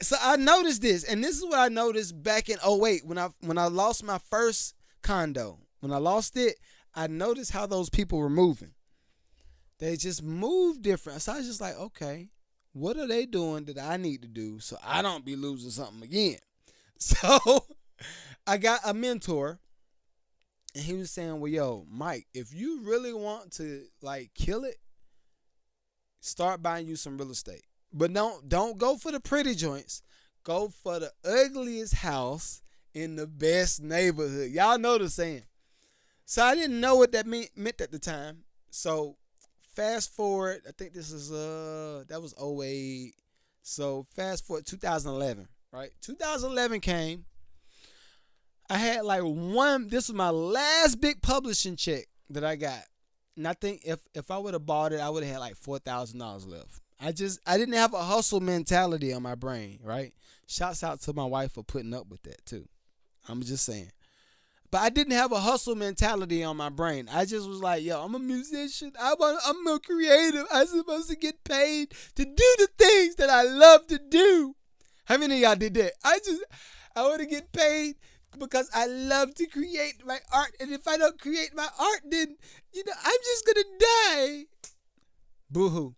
So I noticed this, and this is what I noticed back in '08 when I lost my first condo. When I lost it, I noticed how those people were moving. They just moved different. So I was just like, okay, what are they doing that I need to do so I don't be losing something again? So I got a mentor, and he was saying, well, yo, Mike, if you really want to like kill it, start buying you some real estate. But don't go for the pretty joints. Go for the ugliest house in the best neighborhood. Y'all know the saying. So I didn't know what that meant at the time. So fast forward, I think this is that was '08. So fast forward 2011, right? 2011 came. I had like this was my last big publishing check that I got. And I think if I would have bought it, I would have had like $4,000 left. I didn't have a hustle mentality on my brain, right? Shouts out to my wife for putting up with that too. I'm just saying. But I didn't have a hustle mentality on my brain. I just was like, yo, I'm a musician. I'm a creative. I'm supposed to get paid to do the things that I love to do. How many of y'all did that? I want to get paid because I love to create my art. And if I don't create my art, then, I'm just going to die. Boo-hoo.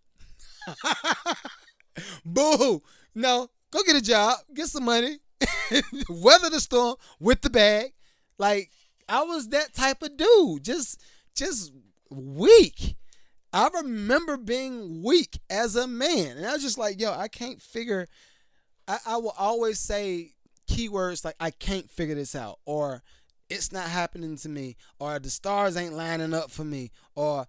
Boo-hoo. No, go get a job. Get some money. Weather the storm with the bag. Like, I was that type of dude. Just weak. I remember being weak as a man. And I was just like, yo, I can't figure. I will always say keywords like, I can't figure this out. Or it's not happening to me. Or the stars ain't lining up for me. Or,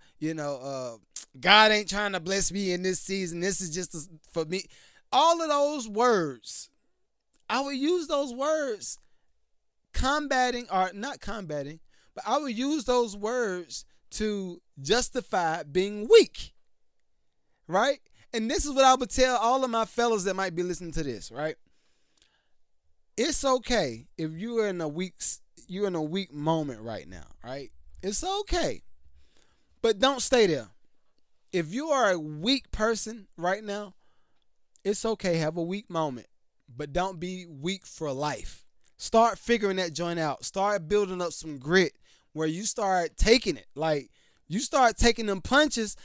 God ain't trying to bless me in this season. This is just for me. All of those words. I would use those words not combating, but I would use those words to justify being weak, right? And this is what I would tell all of my fellas that might be listening to this, right? It's okay if you're in a weak moment right now, right? It's okay, but don't stay there. If you are a weak person right now, it's okay. Have a weak moment, but don't be weak for life. Start figuring that joint out. Start building up some grit where you start taking it. Like, you start taking them punches.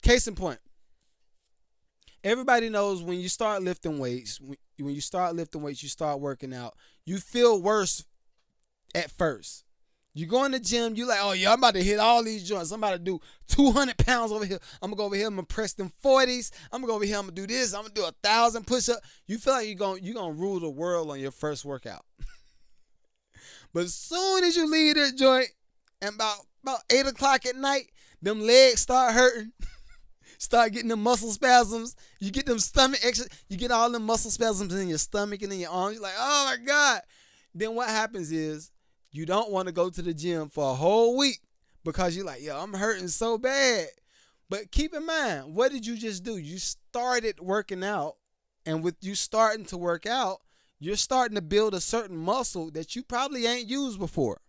Case in point. Everybody knows when you start lifting weights, you start working out, you feel worse at first. You go in the gym, you like, oh, yeah, I'm about to hit all these joints. I'm about to do 200 pounds over here. I'm going to go over here, I'm going to press them 40s. I'm going to go over here, I'm going to do this. I'm going to do 1,000 push-ups. You feel like you're going to rule the world on your first workout. But as soon as you leave that joint, and about 8 o'clock at night, them legs start hurting. Start getting them muscle spasms. You get them stomach extra. You get all them muscle spasms in your stomach and in your arms. You're like, oh, my God. Then what happens is, you don't want to go to the gym for a whole week because you're like, yo, I'm hurting so bad. But keep in mind, what did you just do? You started working out, and with you starting to work out, you're starting to build a certain muscle that you probably ain't used before.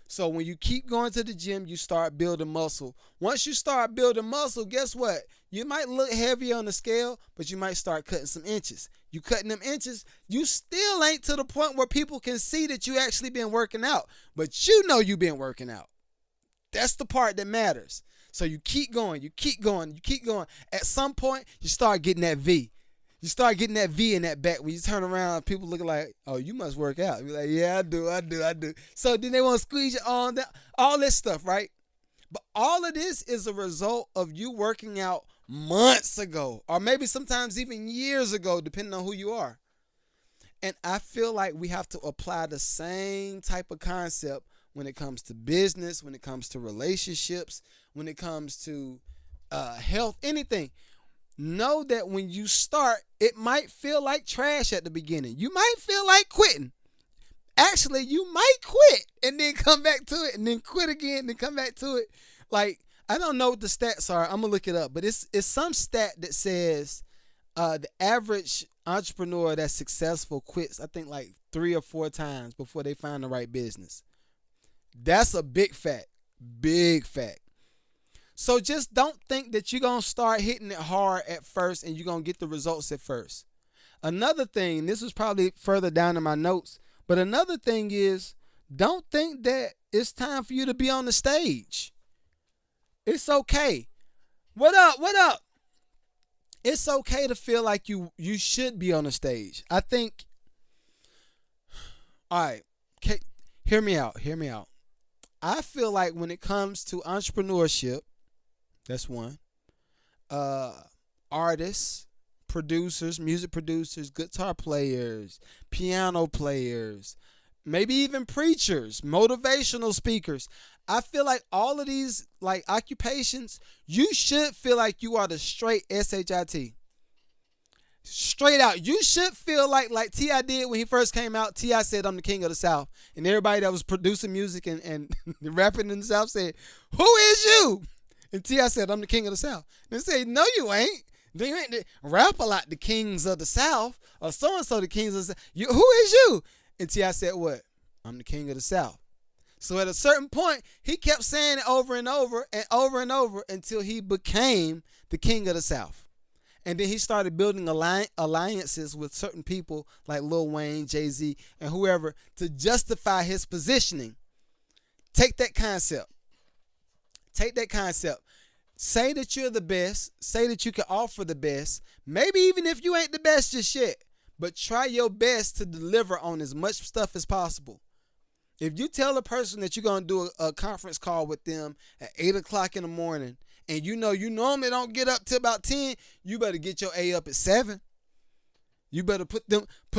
So when you keep going to the gym, you start building muscle. Once you start building muscle, guess what? You might look heavier on the scale, but you might start cutting some inches. You cutting them inches, you still ain't to the point where people can see that you actually been working out. But you know you been working out. That's the part that matters. So you keep going, you keep going, you keep going. At some point, you start getting that V. You start getting that V in that back. When you turn around, people looking like, oh, you must work out. You're like, yeah, I do. So then they want to squeeze you on, all this stuff, right? But all of this is a result of you working out months ago, or maybe sometimes even years ago, depending on who you are. And I feel like we have to apply the same type of concept when it comes to business, when it comes to relationships, when it comes to health, anything. Know that when you start, it might feel like trash at the beginning. You might feel like quitting. actually you might quit and then come back to it and then quit again and then come back to it. Like, I don't know what the stats are. I'm gonna look it up, but it's some stat that says the average entrepreneur that's successful quits, I think, like 3 or 4 times before they find the right business. That's a big fact. Big fact. So just don't think that you're going to start hitting it hard at first and you're going to get the results at first. Another thing, this was probably further down in my notes, but another thing is, don't think that it's time for you to be on the stage. It's okay. What up? What up? It's okay to feel like you should be on the stage. I think, all right, okay, hear me out. I feel like when it comes to entrepreneurship, that's one, artists, producers, music producers, guitar players, piano players, maybe even preachers, motivational speakers. I feel like all of these like occupations, you should feel like you are the straight SHIT. Straight out. You should feel like T.I. did when he first came out. T.I. said, I'm the king of the South. And everybody that was producing music and rapping in the South said, who is you? And T.I. said, I'm the king of the South. And they said, no, you ain't. You ain't the rapper like the kings of the South or so-and-so the kings of the South. Who is you? And T.I. said, what? I'm the king of the South. So at a certain point, he kept saying it over and over and over and over until he became the king of the South. And then he started building alliances with certain people like Lil Wayne, Jay-Z, and whoever to justify his positioning. Take that concept. Say that you're the best. Say that you can offer the best. Maybe even if you ain't the best just yet. But try your best to deliver on as much stuff as possible. If you tell a person that you're going to do a conference call with them at 8 o'clock in the morning, and you know you normally don't get up till about 10, you better get your A up at 7. You better put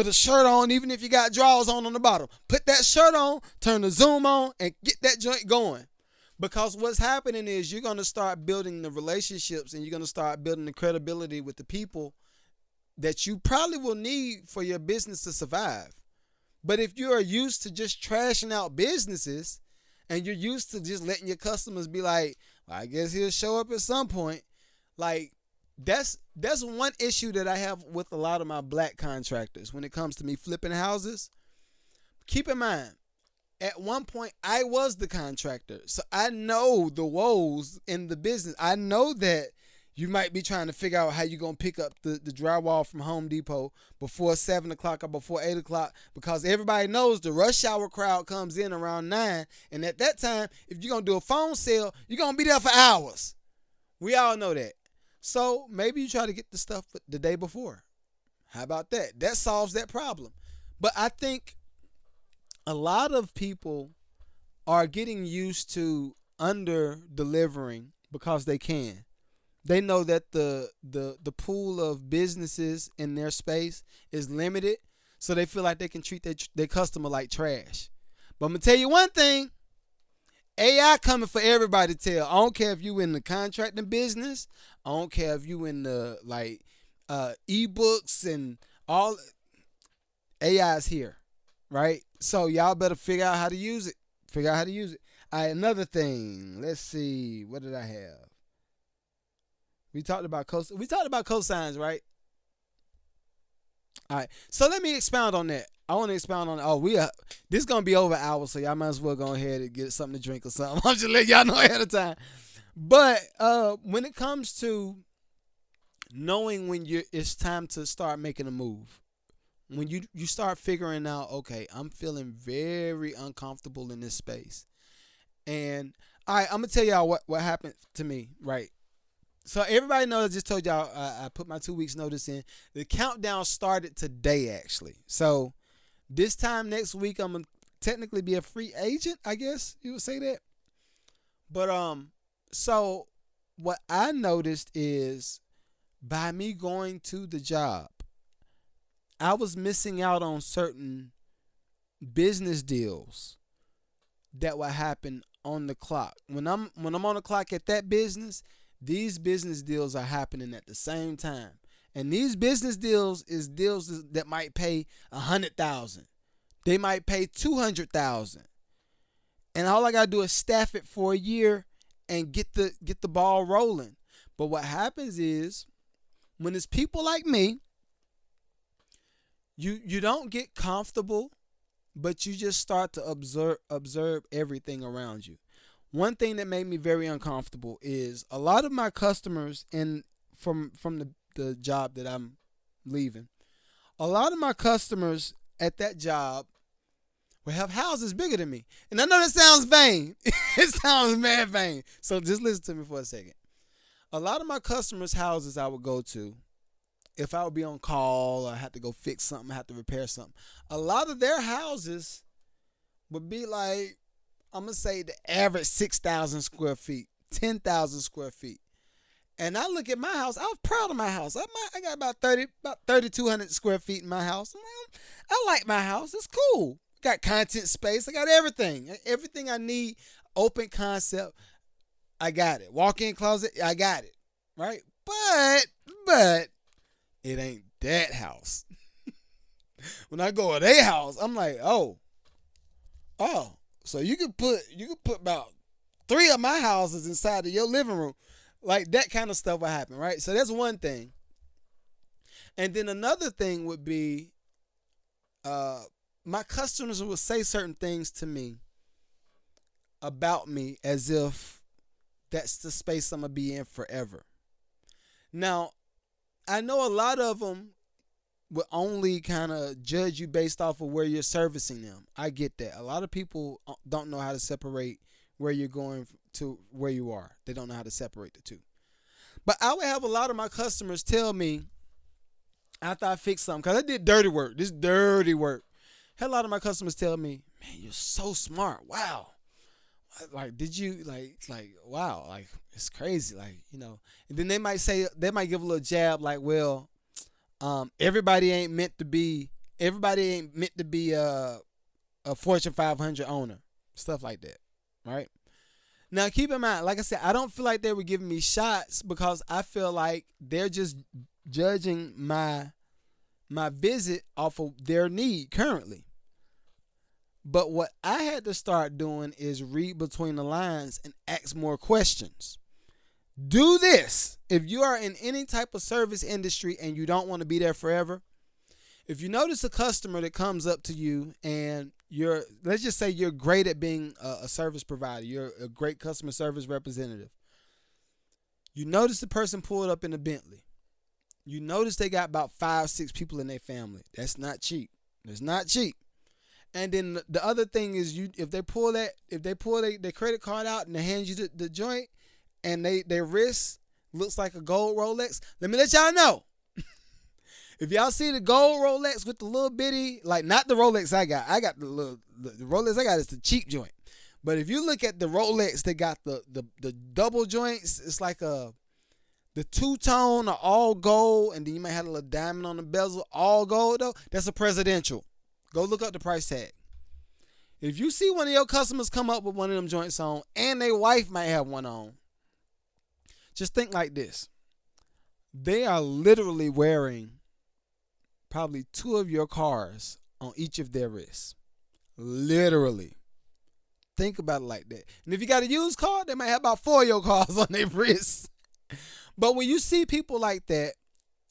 a shirt on, even if you got drawers on the bottom. Put that shirt on, turn the Zoom on, and get that joint going. Because what's happening is you're going to start building the relationships and you're going to start building the credibility with the people that you probably will need for your business to survive. But if you are used to just trashing out businesses and you're used to just letting your customers be like, well, I guess he'll show up at some point. Like, that's one issue that I have with a lot of my black contractors when it comes to me flipping houses. Keep in mind, at one point, I was the contractor. So I know the woes in the business. I know that you might be trying to figure out how you're going to pick up the drywall from Home Depot before 7 o'clock or before 8 o'clock because everybody knows the rush hour crowd comes in around 9. And at that time, if you're going to do a phone sale, you're going to be there for hours. We all know that. So maybe you try to get the stuff the day before. How about that? That solves that problem. But I think a lot of people are getting used to under delivering because they can. They know that the pool of businesses in their space is limited, so they feel like they can treat their customer like trash. But I'm going to tell you one thing. AI coming for everybody to tell. I don't care if you in the contracting business. I don't care if you in the ebooks and all. AI is here, right? So y'all better figure out how to use it. All right, another thing. Let's see. What did I have? We talked about cosigns, right? All right. So let me expound on that. I want to expound on this is going to be over an hour, so y'all might as well go ahead and get something to drink or something. I'm just letting y'all know ahead of time. But when it comes to knowing when it's time to start making a move, when you start figuring out, okay, I'm feeling very uncomfortable in this space. And all right, I'm going to tell y'all what happened to me, right? So everybody knows, I just told y'all I put my 2 weeks notice in. The countdown started today, actually. So this time next week, I'm going to technically be a free agent, I guess you would say that. But so what I noticed is by me going to the job, I was missing out on certain business deals that would happen on the clock. When I'm on the clock at that business, these business deals are happening at the same time. And these business deals is deals that might pay $100,000. They might pay $200,000, and all I gotta do is staff it for a year and get the ball rolling. But what happens is when it's people like me, you don't get comfortable, but you just start to observe everything around you. One thing that made me very uncomfortable is a lot of my customers from the job that I'm leaving. A lot of my customers at that job will have houses bigger than me. And I know that sounds vain. It sounds mad vain. So just listen to me for a second. A lot of my customers' houses I would go to, if I would be on call or I had to go fix something, I had to repair something, a lot of their houses would be like, I'm going to say the average 6,000 square feet, 10,000 square feet. And I look at my house. I was proud of my house. I got about 3,200 square feet in my house. I like my house. It's cool. Got content space. I got everything. Everything I need. Open concept. I got it. Walk-in closet. I got it. Right? But it ain't that house. When I go to their house, I'm like, oh. So you could put about 3 of my houses inside of your living room. Like that kind of stuff will happen, right? So that's one thing. And then another thing would be my customers will say certain things to me about me as if that's the space I'm going to be in forever. Now, I know a lot of them will only kind of judge you based off of where you're servicing them. I get that. A lot of people don't know how to separate where you're going to where you are. They don't know how to separate the two. But I would have a lot of my customers tell me after I fix something, because I did dirty work. This dirty work. Had a lot of my customers tell me, man, you're so smart. Wow. Like, did you, wow, like, it's crazy. Like, and then they might give a little jab like, well, everybody ain't meant to be a Fortune 500 owner. Stuff like that. Right? Now, keep in mind, like I said, I don't feel like they were giving me shots because I feel like they're just judging my visit off of their need currently. But what I had to start doing is read between the lines and ask more questions. Do this. If you are in any type of service industry and you don't want to be there forever, if you notice a customer that comes up to you and let's just say you're great at being a service provider, you're a great customer service representative. You notice the person pulled up in a Bentley. You notice they got about 5-6 people in their family. That's not cheap. That's not cheap. And then the other thing is, if they pull their credit card out and they hand you the joint, and their wrist looks like a gold Rolex, let me let y'all know. If y'all see the gold Rolex with the little bitty, like not the Rolex I got the Rolex I got is the cheap joint. But if you look at the Rolex that got the double joints, it's like the two-tone or all gold, and then you might have a little diamond on the bezel, all gold though. That's a presidential. Go look up the price tag. If you see one of your customers come up with one of them joints on, and their wife might have one on, just think like this. They are literally wearing probably 2 of your cars on each of their wrists. Literally. Think about it like that. And if you got a used car, they might have about 4 of your cars on their wrists. But when you see people like that,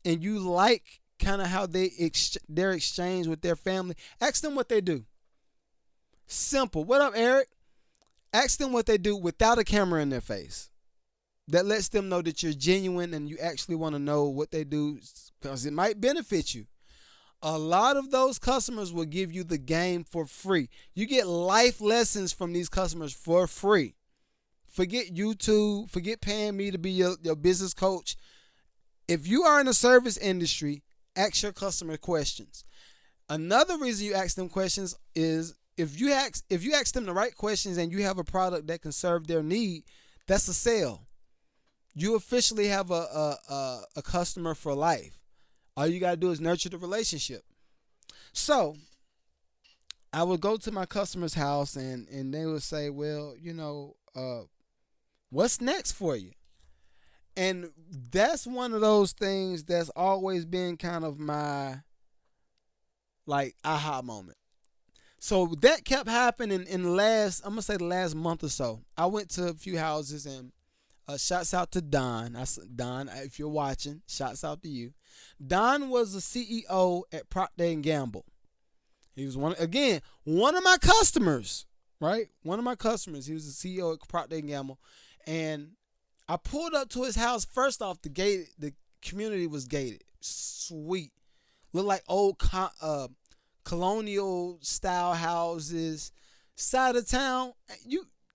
and you like kind of how their exchange with their family, ask them what they do. Simple. What up, Eric? Ask them what they do without a camera in their face. That lets them know that you're genuine and you actually want to know what they do, because it might benefit you. A lot of those customers will give you the game for free. You get life lessons from these customers for free. Forget YouTube. Forget paying me to be your business coach. If you are in the service industry, ask your customer questions. Another reason you ask them questions is if you ask them the right questions and you have a product that can serve their need, that's a sale. You officially have a customer for life. All you got to do is nurture the relationship. So I would go to my customer's house and they would say, well, what's next for you? And that's one of those things that's always been kind of my aha moment. So that kept happening in the last, I'm gonna say the last month or so. I went to a few houses and shouts out to Don. Don, if you're watching, shouts out to you. Don was the CEO at Procter and Gamble. He was one of my customers, right? One of my customers. He was the CEO at Procter and Gamble, and I pulled up to his house. First off, the community was gated. Sweet, looked like old colonial style houses. Side of town,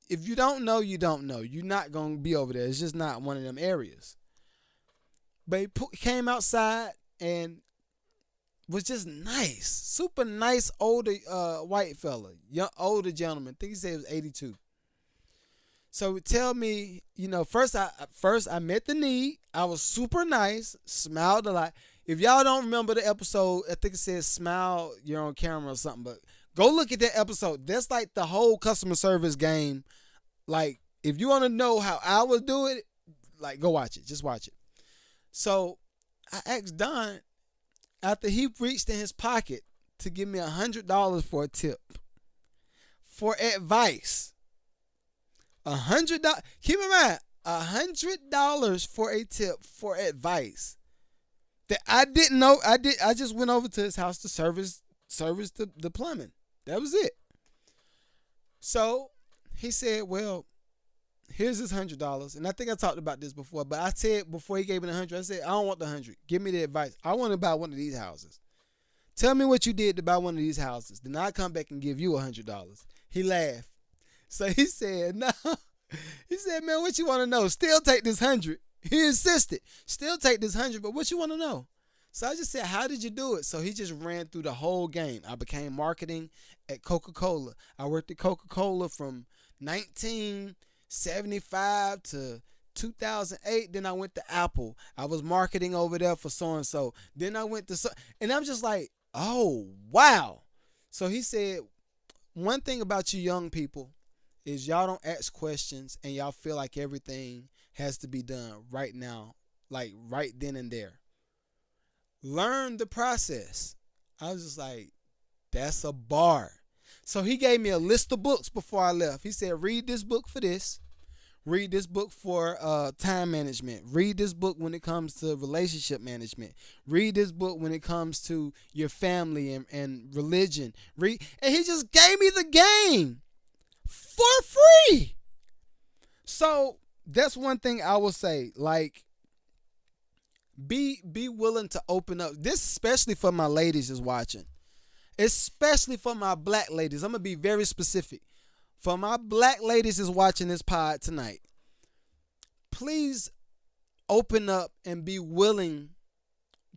if you don't know, you don't know. You're not gonna be over there. It's just not one of them areas. But he came outside and was just nice, super nice older white fella, young older gentleman. I think he said he was 82. So tell me, first I met the need. I was super nice, smiled a lot. If y'all don't remember the episode, I think it says "Smile, you're on camera" or something. But go look at that episode. That's like the whole customer service game. Like, if you want to know how I would do it, like, go watch it. Just watch it. So I asked Don, after he reached in his pocket to give me $100 for a tip, for advice. $100. Keep in mind, $100 for a tip for advice that I didn't know. I just went over to his house to service the plumbing. That was it. So he said, "Well, here's this $100." And I think I talked about this before, but I said before he gave me the 100, I said, "I don't want the 100. Give me the advice. I want to buy one of these houses. Tell me what you did to buy one of these houses. Then I come back and give you $100." He laughed. So he said, "No." He said, "Man, what you want to know? Still take this 100." He insisted. "Still take this 100, but what you want to know?" So I just said, "How did you do it?" So he just ran through the whole game. I became marketing at Coca-Cola. I worked at Coca-Cola from 1975 to 2008. Then I went to Apple. I was marketing over there for so-and-so. Then I went to and I'm just like, oh, wow. So he said, one thing about you young people is y'all don't ask questions and y'all feel like everything has to be done right now, like right then and there. Learn the process. I was just like, that's a bar. So he gave me a list of books before I left. He said, read this book for this. Read this book for time management. Read this book when it comes to relationship management. Read this book when it comes to your family and religion. And he just gave me the game for free. So that's one thing I will say. Like, be willing to open up. This especially for my ladies is watching. Especially for my black ladies. I'm going to be very specific. For my black ladies is watching this pod tonight, please open up and be willing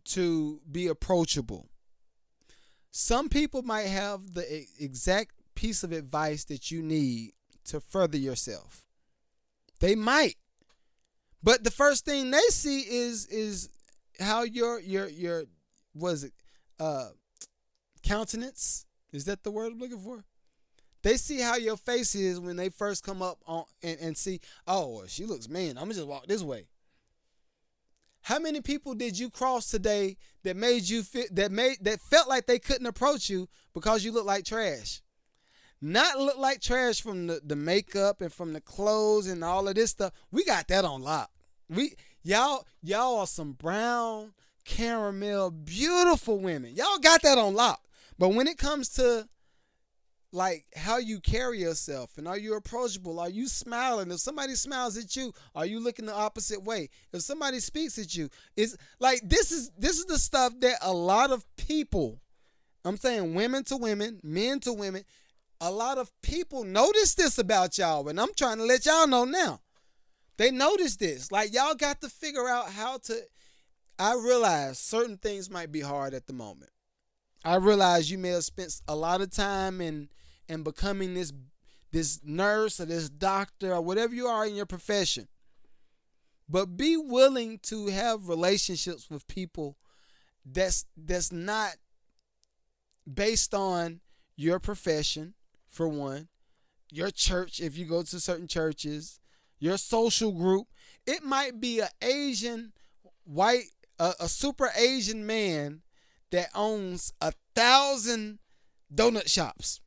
to be approachable. Some people might have the exact piece of advice that you need to further yourself. They might. But the first thing they see is how your countenance, is that the word I'm looking for? They see how your face is when they first come up on and see, oh, well, she looks mean. I'm gonna just walk this way. How many people did you cross today that made you that felt like they couldn't approach you because you look like trash? Not look like trash from the makeup and from the clothes and all of this stuff. We got that on lock. Y'all are some brown caramel beautiful women. Y'all got that on lock. But when it comes to like how you carry yourself and are you approachable? Are you smiling? If somebody smiles at you, are you looking the opposite way? If somebody speaks at you, it's like this is the stuff that a lot of people, I'm saying women to women, men to women, a lot of people notice this about y'all, and I'm trying to let y'all know now. They notice this. Like, y'all got to figure out how to. I realize certain things might be hard at the moment. I realize you may have spent a lot of time in becoming this nurse or this doctor or whatever you are in your profession. But be willing to have relationships with people that's not based on your profession, for one, your church, if you go to certain churches, your social group. It might be a super Asian man that owns 1,000 donut shops.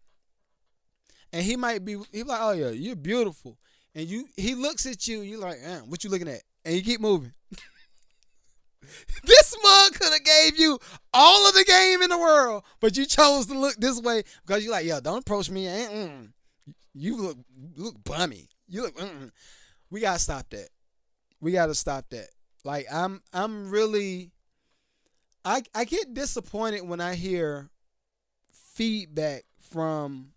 And he like, oh yeah, you're beautiful. And he looks at you, you're like, what you looking at? And you keep moving. This mug could have gave you all of the game in the world, but you chose to look this way because you're like, yo, don't approach me. You look bummy. You look. We gotta stop that. We gotta stop that. Like I'm really. I get disappointed when I hear feedback from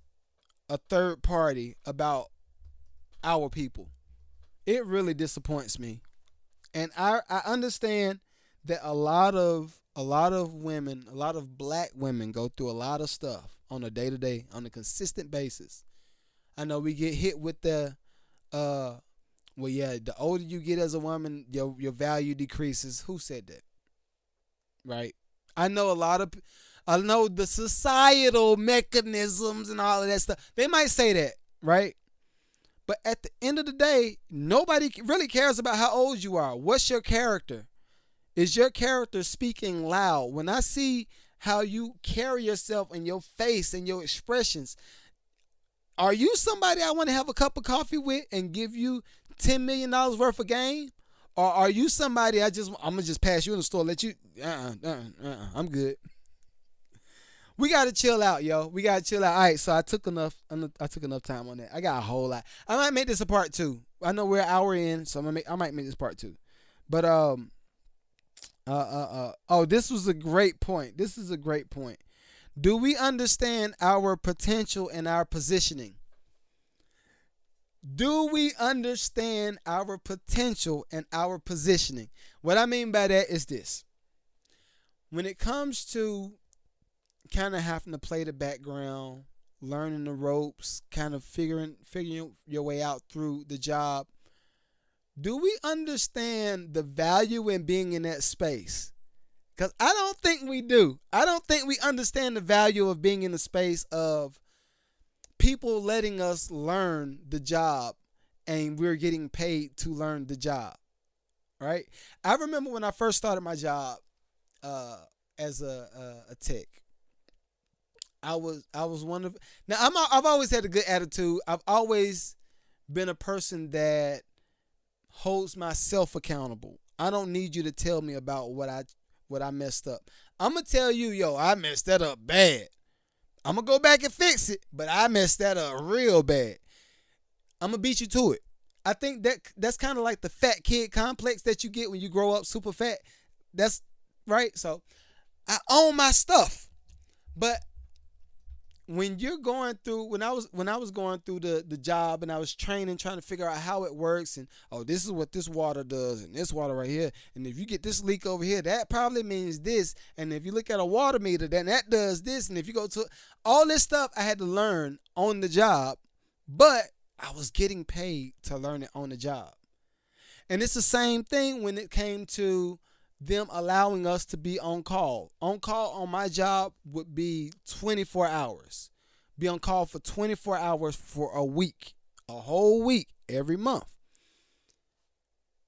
a third party about our people. It really disappoints me, and I understand that a lot of women, a lot of black women go through a lot of stuff on a day-to-day, on a consistent basis. I know we get hit with the the older you get as a woman, your value decreases. Who said that? Right? I know the societal mechanisms and all of that stuff. They might say that, right? But at the end of the day, nobody really cares about how old you are. What's your character? Is your character speaking loud? When I see how you carry yourself and your face and your expressions, are you somebody I want to have a cup of coffee with and give you $10 million worth of game? Or are you somebody I'm going to just pass you in the store, let you, I'm good. We got to chill out, yo. We got to chill out. All right, so I took enough time on that. I got a whole lot. I might make this a part 2. I know we're an hour in, so I might make this part 2. But, this was a great point. This is a great point. Do we understand our potential and our positioning? Do we understand our potential and our positioning? What I mean by that is this. When it comes to kind of having to play the background, learning the ropes, kind of figuring your way out through the job, do we understand the value in being in that space? Because I don't think we do. I don't think we understand the value of being in the space of people letting us learn the job and we're getting paid to learn the job, right? I remember when I first started my job as a tech. I was one of, now I've always had a good attitude. I've always been a person that holds myself accountable. I don't need you to tell me about what I messed up. I'm going to tell you, I messed that up bad. I'm going to go back and fix it, but I messed that up real bad. I'm going to beat you to it. I think that's kind of like the fat kid complex that you get when you grow up super fat. That's right. So I own my stuff. But when you're going through, when I was going through the job and I was training, trying to figure out how it works, and this is what this water does, and this water right here, and if you get this leak over here, that probably means this, and if you look at a water meter, then that does this, and if you go to all this stuff, I had to learn on the job, but I was getting paid to learn it on the job. And it's the same thing when it came to them allowing us to be on call. On call on my job would be 24 hours. Be on call for 24 hours for a week, a whole week, every month.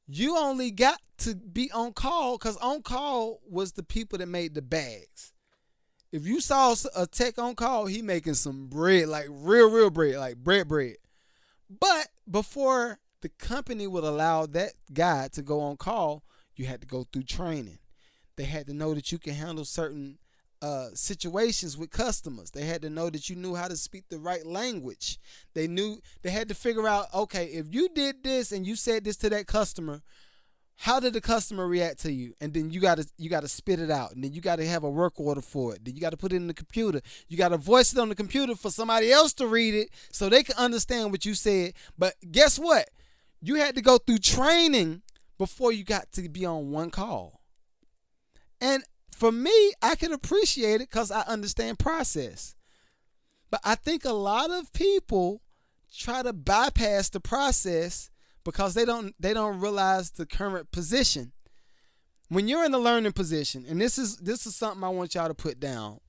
You only got to be on call because on call was the people that made the bags. If you saw a tech on call, he making some bread, like real bread, like bread. But before the company would allow that guy to go on call, you had to go through training. They had to know that you can handle certain situations with customers. They had to know that you knew how to speak the right language. They had to figure out, okay, if you did this and you said this to that customer, how did the customer react to you? And then you gotta spit it out. And then you gotta have a work order for it. Then you gotta put it in the computer. You gotta voice it on the computer for somebody else to read it so they can understand what you said. But guess what? You had to go through training before you got to be on one call. And for me, I can appreciate it because I understand process. But I think a lot of people try to bypass the process because they don't realize the current position. When you're in the learning position, and this is something I want y'all to put down.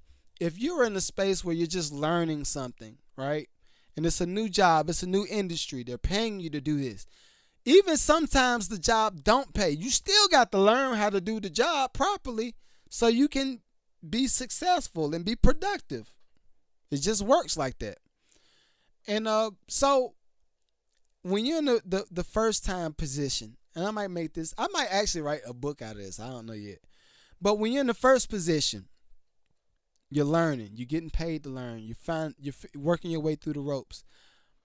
If you're in a space where you're just learning something, right? And it's a new job, it's a new industry, they're paying you to do this. Even sometimes the job don't pay. You still got to learn how to do the job properly so you can be successful and be productive. It just works like that. And so when you're in the first time position, and I might actually write a book out of this. I don't know yet. But when you're in the first position, you're learning, you're getting paid to learn, you're working your way through the ropes.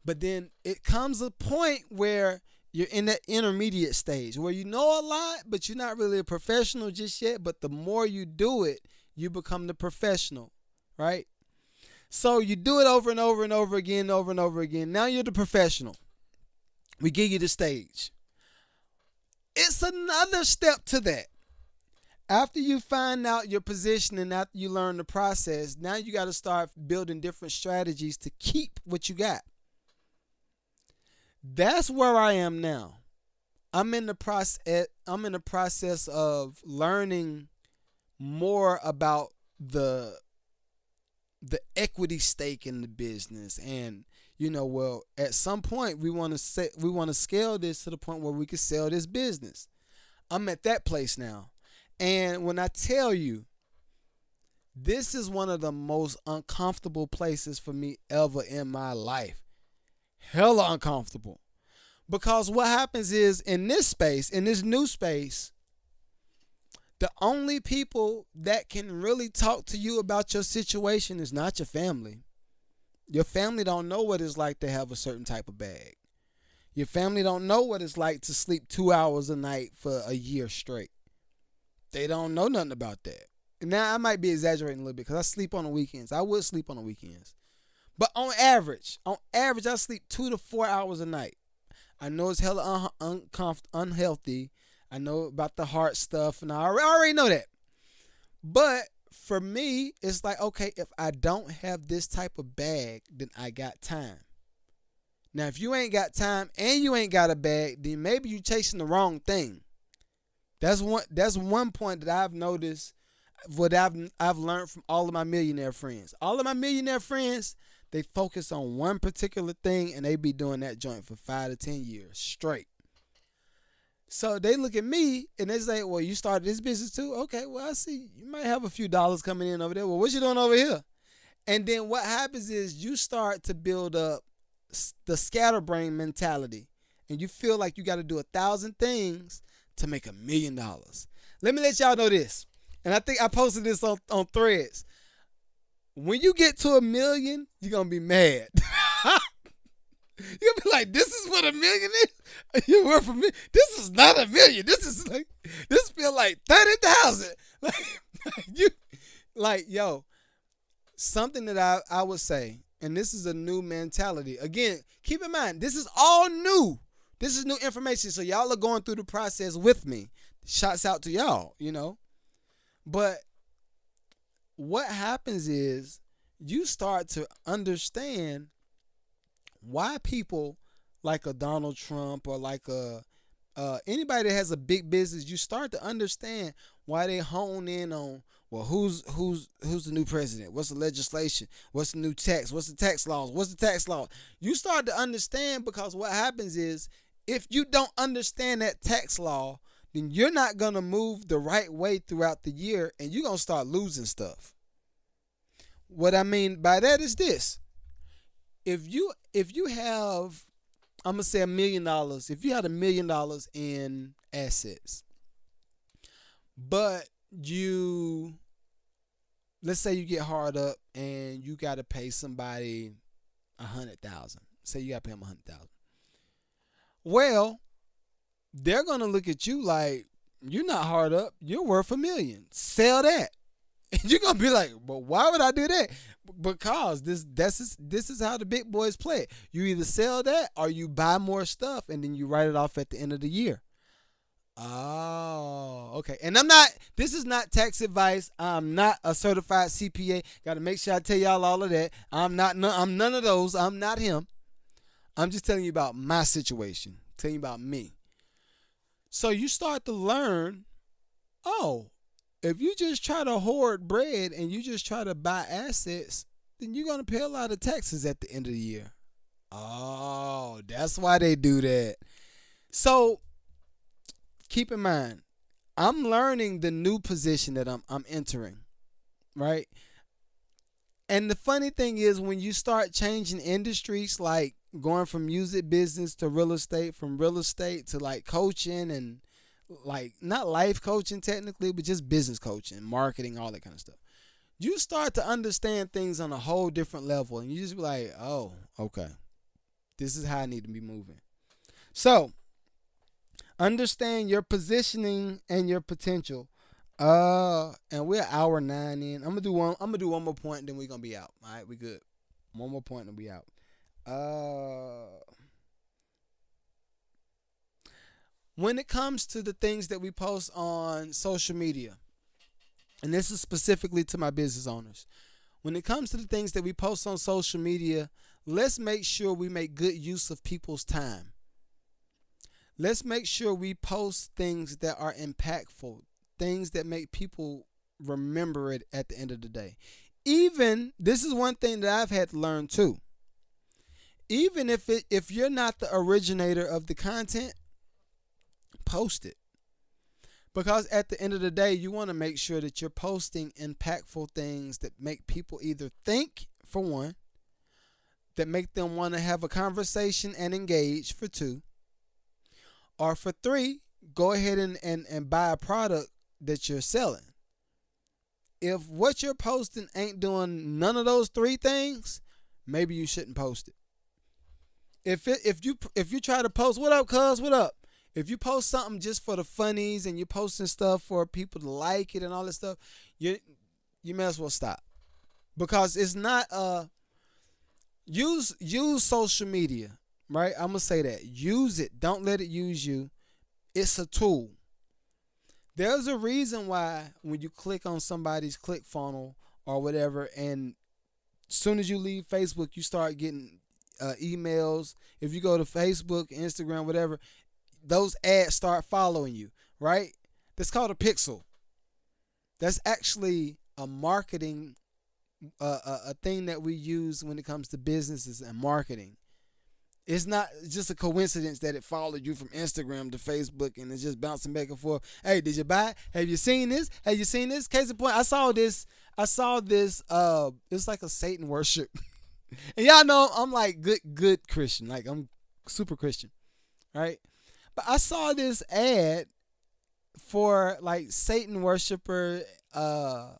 But then it comes a point where you're in that intermediate stage where you know a lot, but you're not really a professional just yet. But the more you do it, you become the professional, right? So you do it over and over and over again, over and over again. Now you're the professional. We give you the stage. It's another step to that. After you find out your position and after you learn the process, now you got to start building different strategies to keep what you got. That's where I am now. I'm in the process of learning more about the equity stake in the business, and at some point we want to scale this to the point where we can sell this business. I'm at that place now. And when I tell you, this is one of the most uncomfortable places for me ever in my life. Hella uncomfortable. Because what happens is in this new space, the only people that can really talk to you about your situation is not your family. Your family don't know what it's like to have a certain type of bag. Your family don't know what it's like to sleep 2 hours a night for a year straight. They don't know nothing about that. Now, I might be exaggerating a little bit because I sleep on the weekends. I would sleep on the weekends. But on average, I sleep 2 to 4 hours a night. I know it's hella unhealthy. I know about the heart stuff, and I already know that. But for me, it's like, okay, if I don't have this type of bag, then I got time. Now, if you ain't got time and you ain't got a bag, then maybe you're chasing the wrong thing. That's one point that I've noticed, what I've learned from all of my millionaire friends. All of my millionaire friends, they focus on one particular thing and they be doing that joint for 5 to 10 years straight. So they look at me and they say, well, you started this business too? Okay, well, I see you might have a few dollars coming in over there. Well, what you doing over here? And then what happens is you start to build up the scatterbrain mentality, and you feel like you got to do 1,000 things to make $1 million. Let me let y'all know this. And I think I posted this on Threads. When you get to 1 million, you're going to be mad. You'll be like, this is what 1 million is? You work for me? This is not 1 million. This feel like 30,000. Yo, something that I would say, and this is a new mentality. Again, keep in mind, this is all new. This is new information, so y'all are going through the process with me. Shouts out to y'all, But what happens is you start to understand why people like a Donald Trump or like anybody that has a big business, you start to understand why they hone in on, well, who's the new president? What's the legislation? What's the new tax? What's the tax laws? What's the tax law? You start to understand, because what happens is if you don't understand that tax law, then you're not going to move the right way throughout the year, and you're going to start losing stuff. What I mean by that is this. If you have, I'm going to say $1 million, if you had $1 million in assets, but let's say you get hard up and you got to pay somebody $100,000. Say you got to pay them $100,000. Well, they're going to look at you like, you're not hard up. You're worth $1 million. Sell that. And you're going to be like, but why would I do that? Because this is how the big boys play. You either sell that or you buy more stuff and then you write it off at the end of the year. Oh, okay. And this is not tax advice. I'm not a certified CPA. Got to make sure I tell y'all all of that. I'm none of those. I'm not him. I'm just telling you about my situation. Telling you about me. So you start to learn, if you just try to hoard bread and you just try to buy assets, then you're going to pay a lot of taxes at the end of the year. Oh, that's why they do that. So keep in mind, I'm learning the new position that I'm entering, right? And the funny thing is, when you start changing industries, like going from music business to real estate, from real estate to like coaching and like not life coaching technically, but just business coaching, marketing, all that kind of stuff, you start to understand things on a whole different level. And you just be like, oh, okay, this is how I need to be moving. So understand your positioning and your potential. And we're hour 9 in. I'm gonna do one more point, and then we're gonna be out. All right, we good. One more point, and we out. When it comes to the things that we post on social media, and this is specifically to my business owners, when it comes to the things that we post on social media, let's make sure we make good use of people's time. Let's make sure we post things that are impactful, things that make people remember it at the end of the day. Even, this is one thing that I've had to learn too. Even if you're not the originator of the content, post it. Because at the end of the day, you want to make sure that you're posting impactful things that make people either think, for one, that make them want to have a conversation and engage, for two, or for three, go ahead and buy a product that you're selling. If what you're posting ain't doing none of those three things, maybe you shouldn't post it. If you try to post, what up, cuz, what up? If you post something just for the funnies and you're posting stuff for people to like it and all this stuff, you may as well stop. Because it's not use social media, right? I'm gonna say that. Use it. Don't let it use you. It's a tool. There's a reason why when you click on somebody's click funnel or whatever, and as soon as you leave Facebook, you start getting emails. If you go to Facebook, Instagram, whatever, those ads start following you, right? That's called a pixel. That's actually a marketing, a thing that we use when it comes to businesses and marketing. It's not just a coincidence that it followed you from Instagram to Facebook and it's just bouncing back and forth. Hey, did you buy it? Have you seen this? Have you seen this? Case in point, I saw this. It's like a Satan worship. And y'all know I'm like good Christian. Like I'm super Christian, right? But I saw this ad for like Satan worshiper. What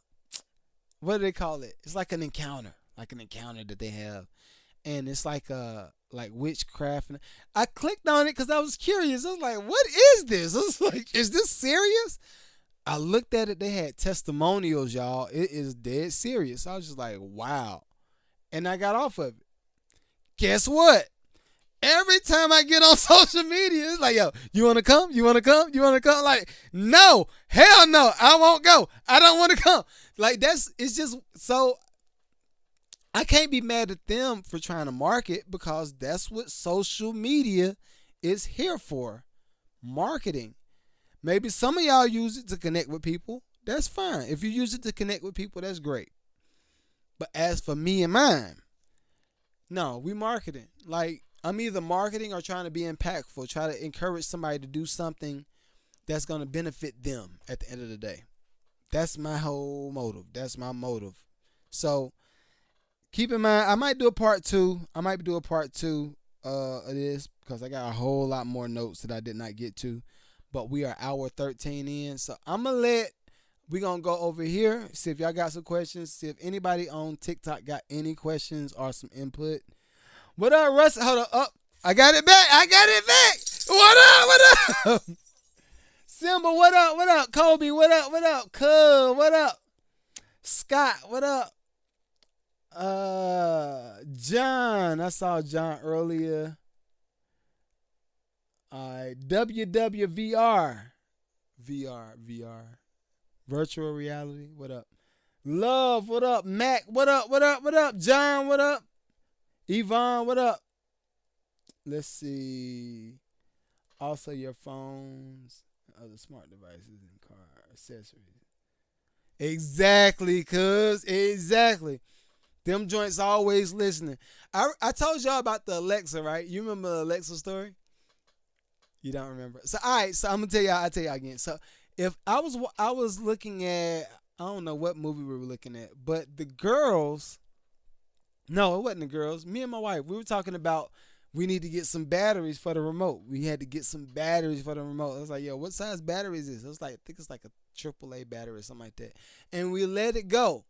do they call it? It's like an encounter that they have, and it's like witchcraft. And I clicked on it because I was curious. I was like, "What is this?" I was like, "Is this serious?" I looked at it. They had testimonials, y'all. It is dead serious. I was just like, "Wow," and I got off of it. Guess what? Every time I get on social media, it's like, yo, you want to come? You want to come? You want to come? Like, no, hell no, I won't go. I don't want to come. Like, it's just, so I can't be mad at them for trying to market because that's what social media is here for. Marketing. Maybe some of y'all use it to connect with people. That's fine. If you use it to connect with people, that's great. But as for me and mine, no, we marketing. Like, I'm either marketing or trying to be impactful, try to encourage somebody to do something that's going to benefit them at the end of the day. That's my whole motive. That's my motive. So keep in mind, I might do a part two. Of this because I got a whole lot more notes that I did not get to. But we are hour 13 in. So we're going to go over here, see if y'all got some questions, see if anybody on TikTok got any questions or some input. What up, Russ? Hold up. Oh, I got it back. What up? Simba, what up? What up? Kobe, what up? What up? Cub, what up? Scott, what up? John. I saw John earlier. WWVR. VR. Virtual reality. What up? Love, what up? Mac, what up? What up? John, what up? Yvonne, what up? Let's see. Also, your phones, other smart devices, and car accessories. Exactly, cuz. Exactly. Them joints always listening. I told y'all about the Alexa, right? You remember the Alexa story? You don't remember. So, all right. So, I'm going to tell y'all. I'll tell y'all again. So, if I was looking at, I don't know what movie we were looking at, but the girls No, it wasn't the girls. Me and my wife, we were talking about we need to get some batteries for the remote. We had to get some batteries for the remote. I was like, yo, what size battery is this? It was like, I think it's like a AAA battery or something like that. And we let it go.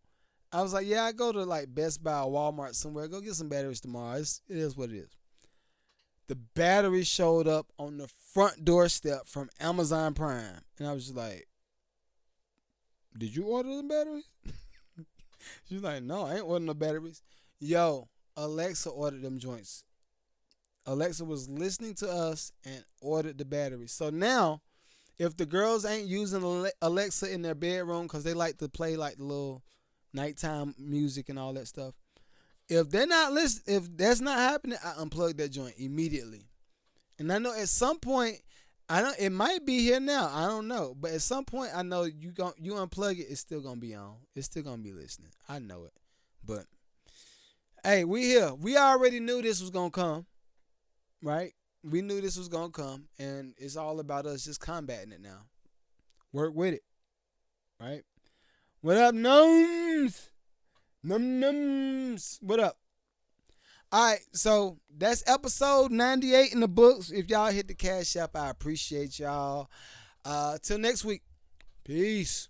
I was like, yeah, I go to like Best Buy or Walmart somewhere. Go get some batteries tomorrow. It is what it is. The battery showed up on the front doorstep from Amazon Prime. And I was just like, did you order the batteries? She's like, no, I ain't ordering no batteries. Yo, Alexa ordered them joints. Alexa was listening to us and ordered the batteries. So now, if the girls ain't using Alexa in their bedroom because they like to play like the little nighttime music and all that stuff, if they're not listening, if that's not happening, I unplug that joint immediately. And I know at some point, it might be here now. I don't know, but at some point, I know you unplug it, it's still gonna be on. It's still gonna be listening. I know it, but hey, we here. We already knew this was gonna come, right? We knew this was gonna come, and it's all about us just combating it now. Work with it, right? What up, gnomes? Nums. What up? All right, so that's episode 98 in the books. If y'all hit the Cash App, I appreciate y'all. Till next week. Peace.